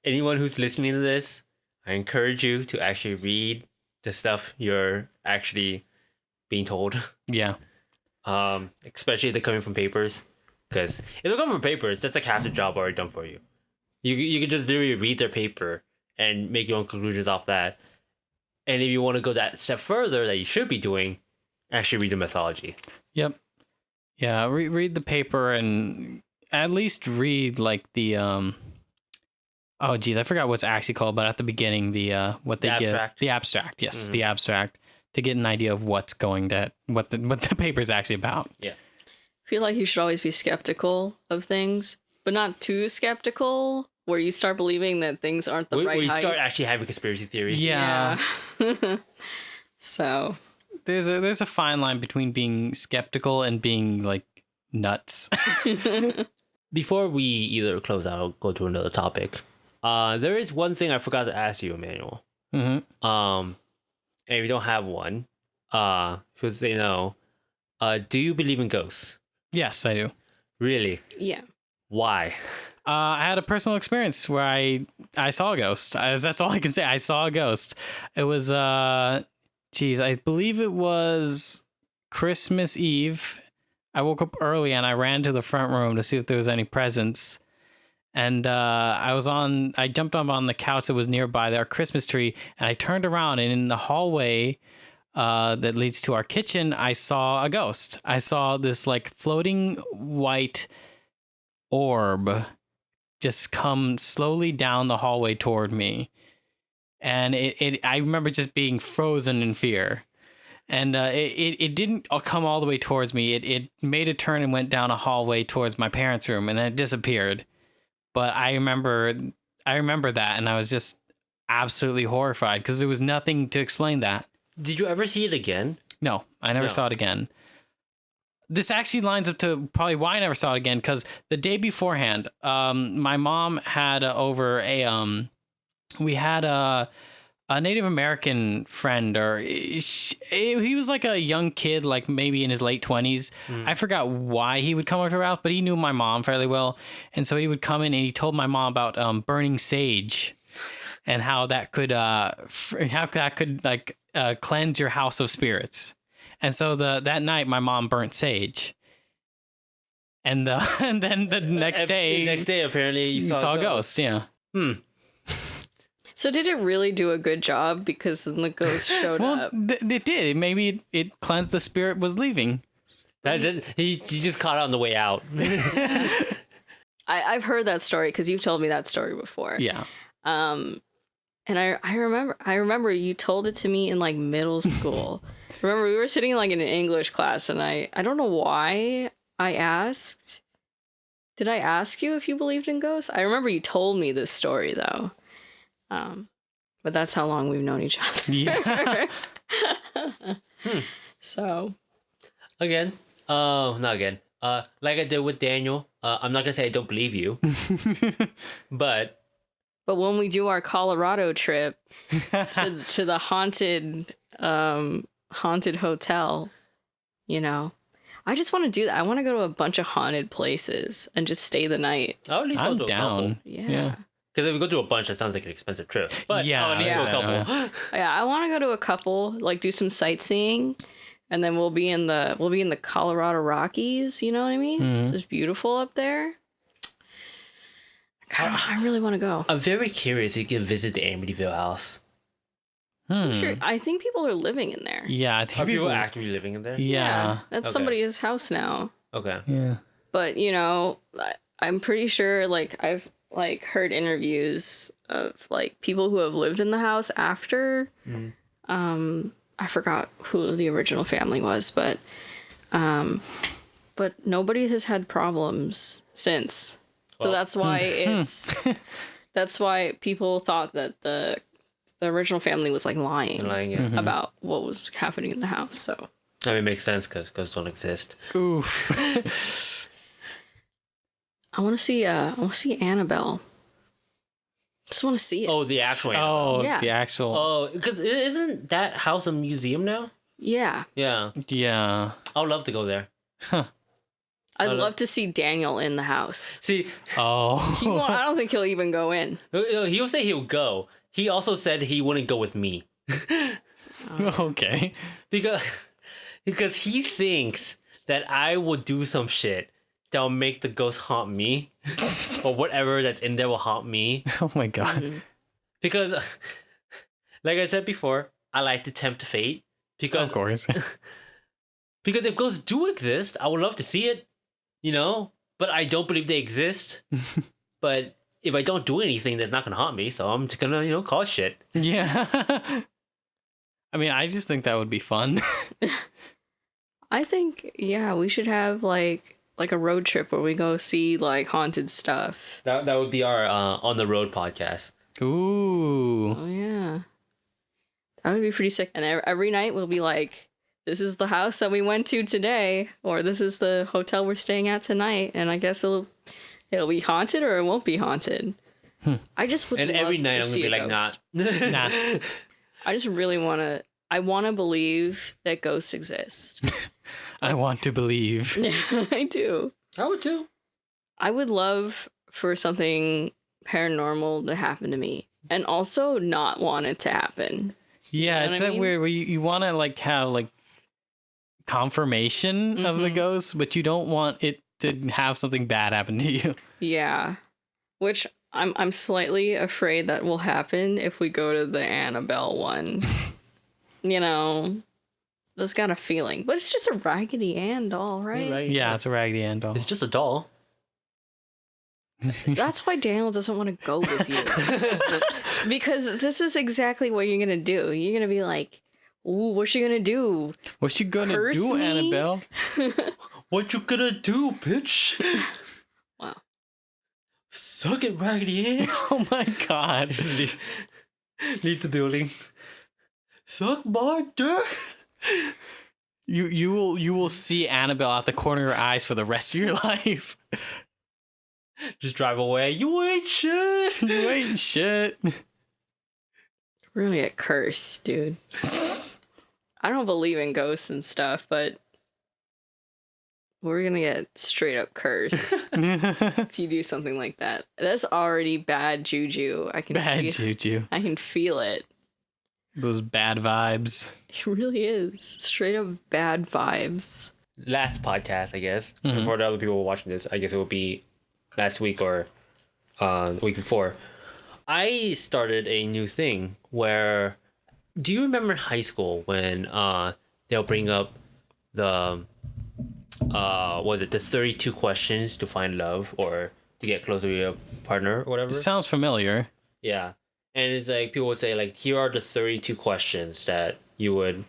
Anyone who's listening to this, I encourage you to actually read the stuff you're actually being told. Yeah. Especially if they're coming from papers. Because if they're coming from papers, that's like half the job already done for you. You can just literally read their paper and make your own conclusions off that. And if you want to go that step further that you should be doing, actually read the methodology. Yep. Yeah, read the paper and at least read like the oh geez, I forgot what's actually called, but at the beginning the abstract. The abstract, yes, the abstract, to get an idea of what's going to what the paper is actually about. Yeah. I feel like you should always be skeptical of things, but not too skeptical where you start believing that things aren't the right height. Where you start actually having conspiracy theories. Yeah. So there's a fine line between being skeptical and being like nuts. Before we either close out or go to another topic, there is one thing I forgot to ask you, Emmanuel. And if you don't have one, people say no. Do you believe in ghosts? Yes, I do. Really? yeah. Why? I had a personal experience where I saw a ghost. That's all I can say. I saw a ghost. It was I believe it was Christmas Eve. I woke up early and I ran to the front room to see if there was any presents. And I jumped up on the couch that was nearby our Christmas tree, and I turned around, and in the hallway that leads to our kitchen, I saw a ghost. I saw this like floating white orb just come slowly down the hallway toward me. And I remember just being frozen in fear. And it didn't come all the way towards me. It made a turn and went down a hallway towards my parents' room, and then it disappeared. But I remember that, and I was just absolutely horrified because there was nothing to explain that. Did you ever see it again? No, I never saw it again. this actually lines up to probably why I never saw it again, because the day beforehand, my mom had over we had a Native American friend, or he was like a young kid, like maybe in his late 20s. I forgot why he would come over to our house, but he knew my mom fairly well. And so he would come in and he told my mom about burning sage and how that could cleanse your house of spirits. And so that night my mom burnt sage. And then the next day apparently you saw a ghost. Yeah. So did it really do a good job? Because then the ghost showed up. It did. Maybe it cleansed the spirit was leaving. He just caught it on the way out. I've heard that story because you've told me that story before. Yeah. And I remember you told it to me in like middle school. Remember, we were sitting like in an English class, and I don't know why I asked. Did I ask you if you believed in ghosts? I remember you told me this story though. But that's how long we've known each other. Yeah. So again, not again. Like I did with Daniel, I'm not gonna say I don't believe you, but when we do our Colorado trip to the haunted hotel, you know, I just want to do that. I want to go to a bunch of haunted places and just stay the night. I'll at least go to a couple. Yeah. Because if we go to a bunch, that sounds like an expensive trip. But I'll at least go a couple. Yeah, I want to go to a couple, like do some sightseeing, and then we'll be in the Colorado Rockies. You know what I mean? Mm-hmm. It's beautiful up there. God, I really want to go. I'm very curious if you can visit the Amityville house. Sure, I think people are living in there. Yeah, I think Are people actually living in there? Yeah. That's somebody's house now. Okay. Yeah. But you know, I'm pretty sure like I've like heard interviews of like people who have lived in the house after. I forgot who the original family was, but nobody has had problems since. So that's why that's why people thought that the original family was like lying about what was happening in the house. So I mean, it makes sense because ghosts don't exist. Oof. I want to see Annabelle. Just want to see it. Oh, the actual Annabelle. Oh, Yeah. the actual. Oh, because isn't that house a museum now? Yeah. Yeah. Yeah. I would love to go there. I'd love to see Daniel in the house. See, Oh. I don't think he'll even go in. he'll say he'll go. He also said he wouldn't go with me. Okay. Because he thinks that I will do some shit that'll make the ghost haunt me. Or whatever that's in there will haunt me. Oh my god. Mm-hmm. Because, like I said before, I like to tempt fate. Because Of course. Because if ghosts do exist, I would love to see it, you know? But I don't believe they exist. But if I don't do anything, that's not going to haunt me. So I'm just going to, you know, cause shit. Yeah. I mean, I just think that would be fun. I think, yeah, we should have like a road trip where we go see like haunted stuff. That would be our on the road podcast. Ooh. Oh yeah, that would be pretty sick. And every night we'll be like, "This is the house that we went to today," or "This is the hotel we're staying at tonight." And I guess it'll be haunted or it won't be haunted. I just would. And love every night to I'm see gonna be a like, ghost. nah. I just really want to. I want to believe that ghosts exist. I want to believe. I do. I would too. I would love for something paranormal to happen to me and also not want it to happen. Yeah, You know it's what I that mean? weird where you want to like have like confirmation of the ghost, but you don't want it to have something bad happen to you. Yeah. Which I'm slightly afraid that will happen if we go to the Annabelle one. You know, just got a feeling. But it's just a Raggedy Ann doll, right? Right. Yeah, it's a Raggedy Ann doll. It's just a doll. That's why Daniel doesn't want to go with you. Because this is exactly what you're going to do. You're going to be like, ooh, what's she going to do? What's she gonna Curse do, me? Annabelle? What you gonna do, bitch? Wow. Suck it, Raggedy Ann. Oh my god. Leave the building. Suck my dick. You will see Annabelle out the corner of your eyes for the rest of your life. Just drive away. You ain't shit. You ain't shit. We're gonna get cursed, dude. I don't believe in ghosts and stuff, but we're gonna get straight up cursed if you do something like that. That's already bad juju. Juju. I can feel it. Those bad vibes. It really is. Straight up bad vibes. Last podcast, I guess. For the other people watching this, I guess it will be last week or the week before. I started a new thing where, do you remember in high school when they'll bring up the the 32 questions to find love or to get closer to your partner or whatever? It sounds familiar. Yeah. And it's like people would say like, here are the 32 questions that you would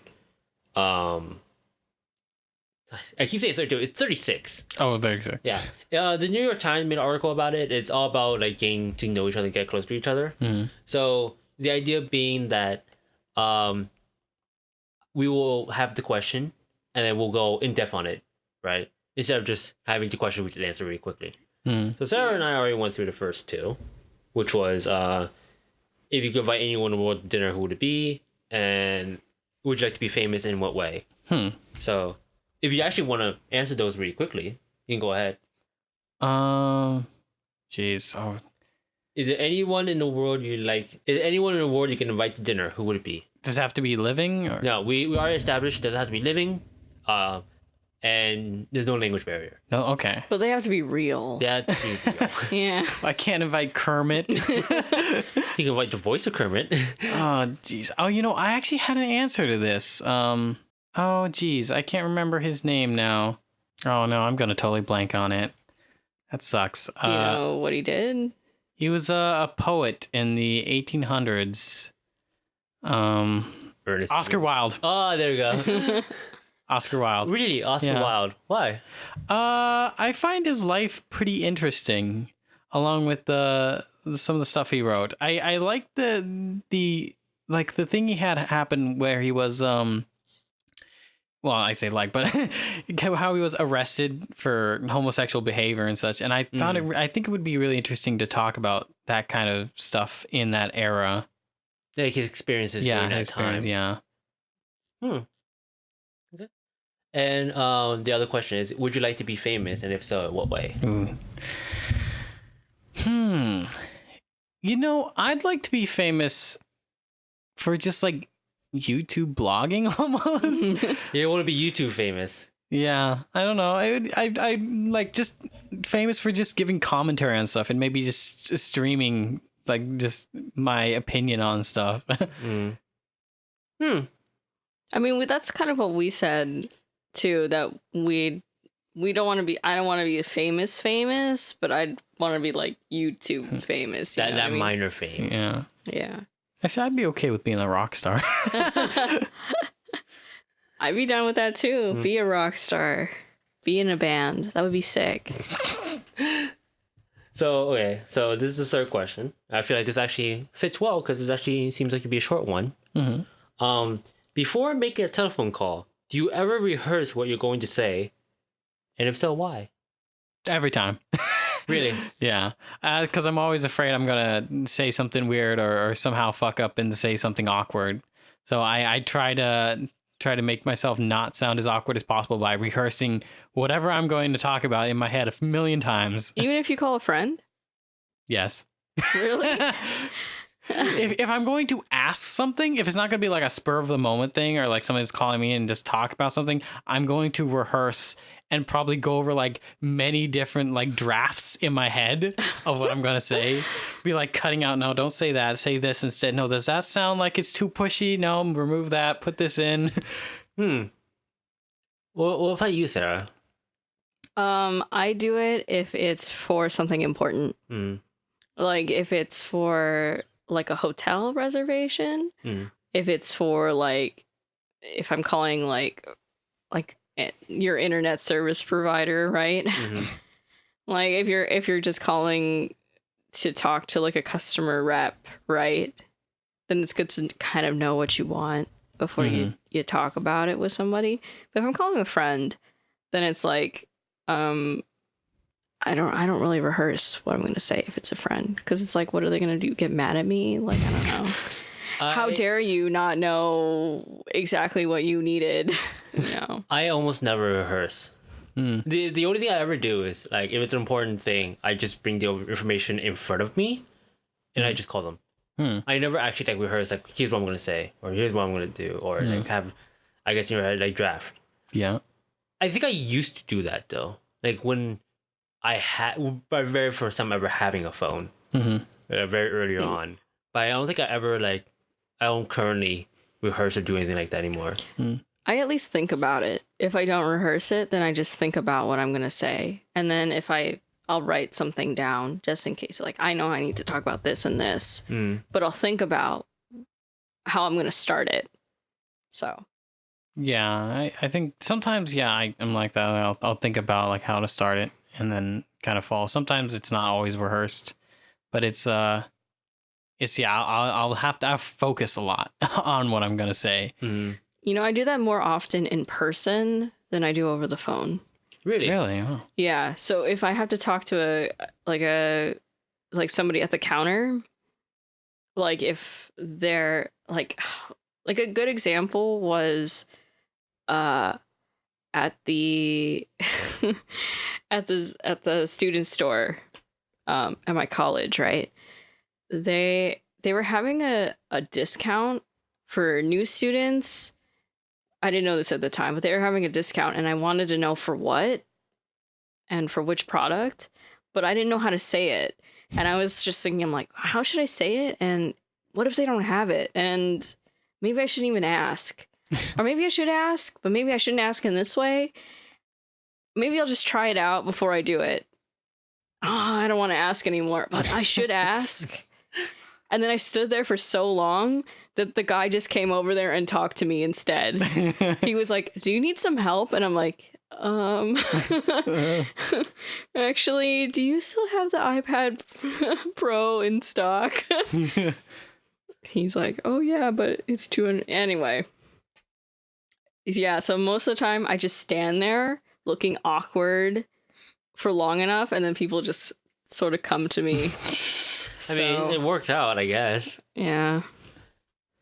I keep saying 32, it's 36. Oh, 36. Yeah. The New York Times made an article about it. It's all about like getting to know each other and get close to each other. So the idea being that we will have the question and then we'll go in depth on it, right? Instead of just having the question we just answer really quickly. So Sarah and I already went through the first two, which was if you could invite anyone to world dinner, who would it be? And would you like to be famous in what way? So if you actually want to answer those really quickly, you can go ahead. Jeez. Oh. Is there anyone in the world you like? Is there anyone in the world you can invite to dinner? Who would it be? Does it have to be living? Or? No, we already established it doesn't have to be living. And there's no language barrier. No, okay. But they have to be real. Yeah. Yeah. I can't invite Kermit. You can invite the voice of Kermit. Oh, jeez. Oh, I actually had an answer to this. Oh, jeez. I can't remember his name now. Oh, no. I'm going to totally blank on it. That sucks. Do you know what he did? He was a poet in the 1800s. Oscar Wilde. Oh, there we go. Oscar Wilde. Really? Oscar Wilde. Why? I find his life pretty interesting, along with some of the stuff he wrote. I like the thing he had happen where he was well, I say but how he was arrested for homosexual behavior and such. And I thought I think it would be really interesting to talk about that kind of stuff in that era. Like his experiences during that time. Yeah. Okay. And the other question is, would you like to be famous? And if so, in what way? Ooh. I'd like to be famous for just like YouTube blogging almost. You want to be YouTube famous? Yeah, I don't know. I like just famous for just giving commentary on stuff and maybe just streaming like just my opinion on stuff. I mean, that's kind of what we said too. That we don't want to be. I don't want to be famous, but I'd want to be like YouTube famous. That minor fame. Yeah. Yeah. Actually, I'd be okay with being a rock star. I'd be down with that too. Be a rock star. Be in a band. That would be sick. So this is the third question. I feel like this actually fits well because this actually seems like it'd be a short one. Before making a telephone call, do you ever rehearse what you're going to say? And if so, why? Every time. Really? Yeah. Because I'm always afraid I'm going to say something weird or somehow fuck up and say something awkward. So I try to make myself not sound as awkward as possible by rehearsing whatever I'm going to talk about in my head 1,000,000 times. Even if you call a friend? Yes. Really? If I'm going to ask something, if it's not going to be like a spur of the moment thing or like somebody's calling me and just talk about something, I'm going to rehearse and probably go over like many different like drafts in my head of what I'm going to say. Be like cutting out, no, don't say that. Say this instead. No, does that sound like it's too pushy? No, remove that. Put this in. Well, what about you, Sarah? I do it if it's for something important. Like if it's for like a hotel reservation. If it's for like, if I'm calling like your internet service provider, right? Like if you're just calling to talk to like a customer rep, right? Then it's good to kind of know what you want before you you talk about it with somebody. But if I'm calling a friend, then it's like, I don't really rehearse what I'm going to say if it's a friend, because it's like, what are they going to do? Get mad at me? Like, I don't know. How dare you not know exactly what you needed? I almost never rehearse. The only thing I ever do is, like, if it's an important thing, I just bring the information in front of me and I just call them. I never actually like rehearse, like, here's what I'm gonna say, or here's what I'm gonna do, or like have, I guess, in your head, like, draft. Yeah. I think I used to do that though, like when I had my very first time ever having a phone, very early on. But I don't think I don't currently rehearse or do anything like that anymore. I at least think about it. If I don't rehearse it, then I just think about what I'm gonna say, and then if I'll write something down just in case. Like, I know I need to talk about this and this, but I'll think about how I'm going to start it. So. Yeah, I think sometimes, I'm like that. I'll think about like how to start it and then kind of fall. Sometimes it's not always rehearsed, but I'll have to focus a lot on what I'm going to say. I do that more often in person than I do over the phone. Really? Oh. Yeah. So if I have to talk to somebody at the counter, like if they're like a good example was at the at the student store at my college, right? They were having a discount for new students. I didn't know this at the time, but they were having a discount, and I wanted to know for what and for which product, but I didn't know how to say it. And I was just thinking, I'm like, how should I say it? And what if they don't have it? And maybe I shouldn't even ask. Or maybe I should ask, but maybe I shouldn't ask in this way. Maybe I'll just try it out before I do it. Oh, I don't want to ask anymore, but I should ask. And then I stood there for so long that the guy just came over there and talked to me instead. He was like, do you need some help? And I'm like, actually, do you still have the iPad Pro in stock? He's like, oh yeah, but it's 200. Anyway. Yeah, so most of the time I just stand there looking awkward for long enough, and then people just sort of come to me. I mean, it worked out, I guess. Yeah.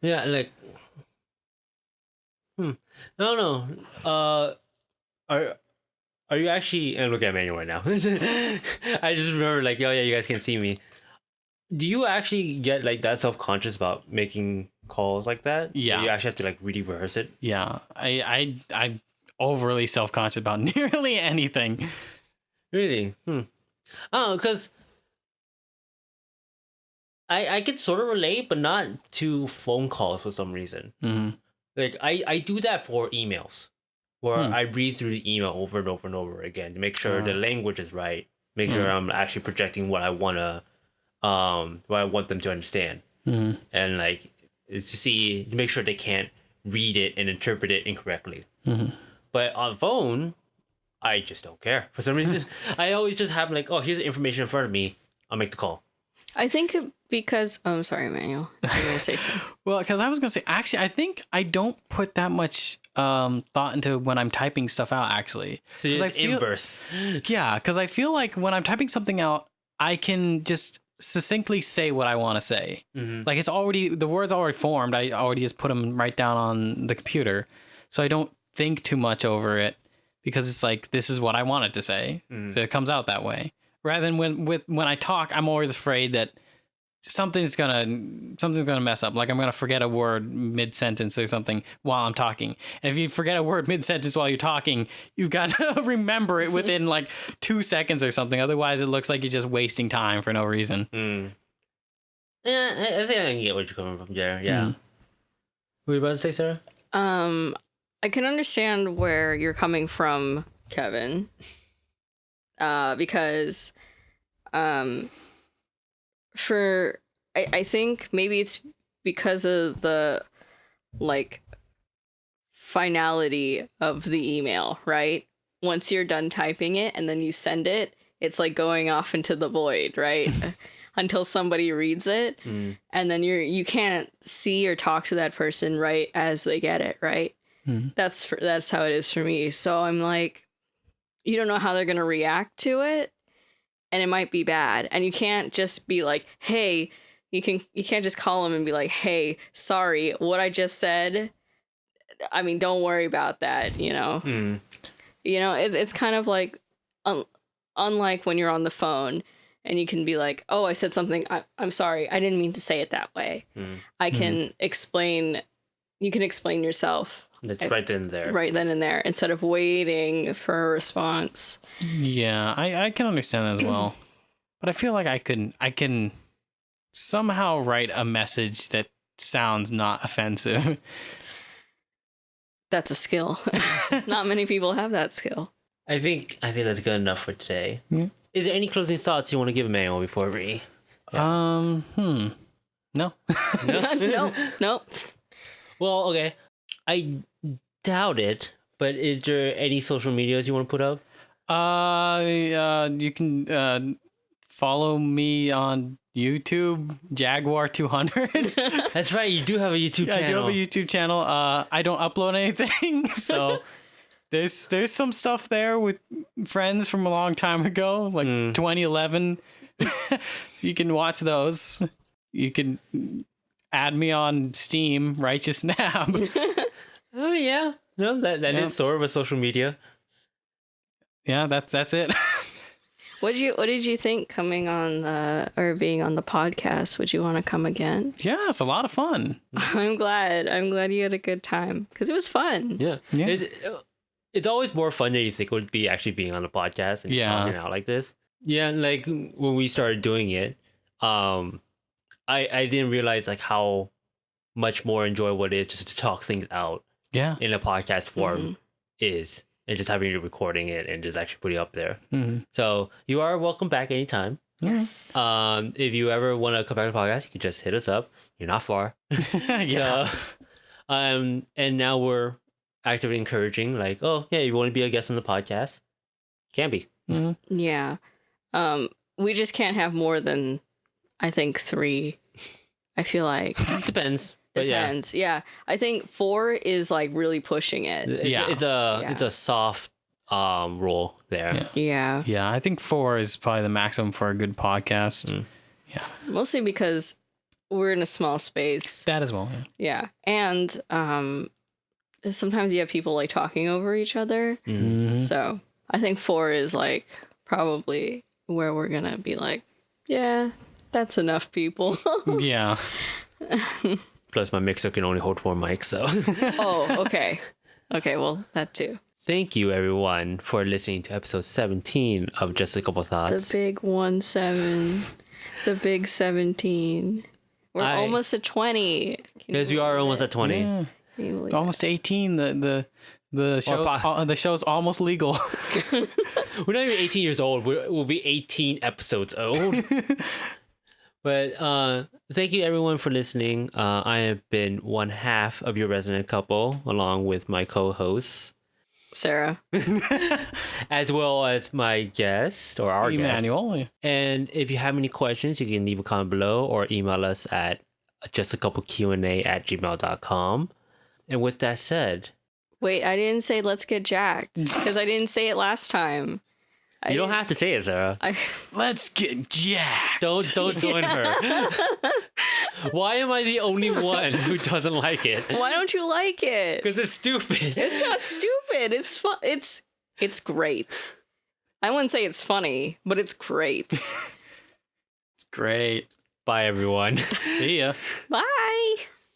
Yeah, like, No. Are you actually? And look at Emmanuel right now. I just remember, like, oh yeah, you guys can see me. Do you actually get like that self-conscious about making calls like that? Yeah. Do you actually have to like really rehearse it? Yeah, I'm overly self-conscious about nearly anything. Really? Oh, because I can sort of relate, but not to phone calls for some reason. Like I do that for emails, where I read through the email over and over and over again to make sure the language is right, make sure I'm actually projecting what I want them to understand, and like it's to make sure they can't read it and interpret it incorrectly. But on phone, I just don't care for some reason. I always just have like, oh, here's the information in front of me. I'll make the call. I think because I'm sorry, Emmanuel. I'm gonna say something. Well, because I was gonna say, actually, I think I don't put that much thought into when I'm typing stuff out. Actually, so you're inverse. Yeah, because I feel like when I'm typing something out, I can just succinctly say what I want to say. Like the words already formed. I already just put them right down on the computer, so I don't think too much over it because it's like this is what I wanted to say, so it comes out that way. Rather than when I talk, I'm always afraid that something's gonna mess up. Like I'm gonna forget a word mid-sentence or something while I'm talking. And if you forget a word mid-sentence while you're talking, you've got to remember it within like 2 seconds or something. Otherwise, it looks like you're just wasting time for no reason. Yeah, I think I can get what you're coming from there. Yeah. What were you about to say, Sarah? I can understand where you're coming from, Kevin. Because I think maybe it's because of the like finality of the email, right? Once you're done typing it and then you send it, it's like going off into the void, right? Until somebody reads it, and then you can't see or talk to that person right as they get it, right? That's how it is for me. So I'm like, you don't know how they're gonna react to it, and it might be bad. And you can't just be like, hey, you can't just call them and be like, hey, sorry, what I just said. I mean, don't worry about that. You know, it's kind of like, unlike when you're on the phone. And you can be like, oh, I said something. I'm sorry. I didn't mean to say it that way. I can explain. You can explain yourself. That's right then and there. Right then and there, instead of waiting for a response. Yeah, I can understand that as well. But I feel like I can somehow write a message that sounds not offensive. That's a skill. Not many people have that skill. I think that's good enough for today. Yeah. Is there any closing thoughts you want to give Emmanuel before we? Yeah. No. No. Well, okay. I doubt it, but is there any social medias you want to put up? You can follow me on YouTube, Jaguar 200. That's right. You do have a YouTube channel. I do have a YouTube channel. I don't upload anything, so there's some stuff there with friends from a long time ago, like 2011. You can watch those. You can add me on Steam, Righteous Nab. Oh yeah, no, that is sort of a social media. Yeah, that's it. What did you think coming on or being on the podcast? Would you want to come again? Yeah, it's a lot of fun. I'm glad you had a good time because it was fun. Yeah. It's always more fun than you think it would be actually being on a podcast and talking out like this. Yeah, like when we started doing it, I didn't realize like how much more enjoyable it is just to talk things out. Yeah. In a podcast form is, and just having you recording it and just actually putting it up there. So you are welcome back anytime. Yes. If you ever want to come back to the podcast, you can just hit us up. You're not far. Yeah. So, and now we're actively encouraging, like, oh yeah, you want to be a guest on the podcast? Can be. Yeah. We just can't have more than, I think, 3. I feel like Depends. Depends. Yeah. I think 4 is like really pushing it. It's a soft rule there. Yeah. Yeah, I think 4 is probably the maximum for a good podcast. Yeah. Mostly because we're in a small space. That as well. Yeah. And sometimes you have people like talking over each other. So I think 4 is like probably where we're gonna be like, yeah, that's enough people. Yeah. Plus my mixer can only hold 4 mics, so. Oh, okay. Okay, well, that too. Thank you everyone for listening to episode 17 of Just a Couple Thoughts. The big 17. The big 17. We're almost at 20. Yes, we are almost at 20. Yeah. Almost 18. The show's almost legal. We're not even 18 years old. We'll be 18 episodes old. But thank you everyone for listening. I have been one half of your resident couple, along with my co-hosts, Sarah, as well as my guest or our Emmanuel. guest. And if you have any questions, you can leave a comment below or email us at JustACoupleQnA@gmail.com. And with that said, wait, I didn't say let's get jacked because I didn't say it last time. You don't have to say it, Sarah. Let's get jacked. Don't join her. Why am I the only one who doesn't like it? Why don't you like it? Because it's stupid. It's not stupid. It's fun. It's great. I wouldn't say it's funny, but it's great. It's great. Bye, everyone. See ya. Bye.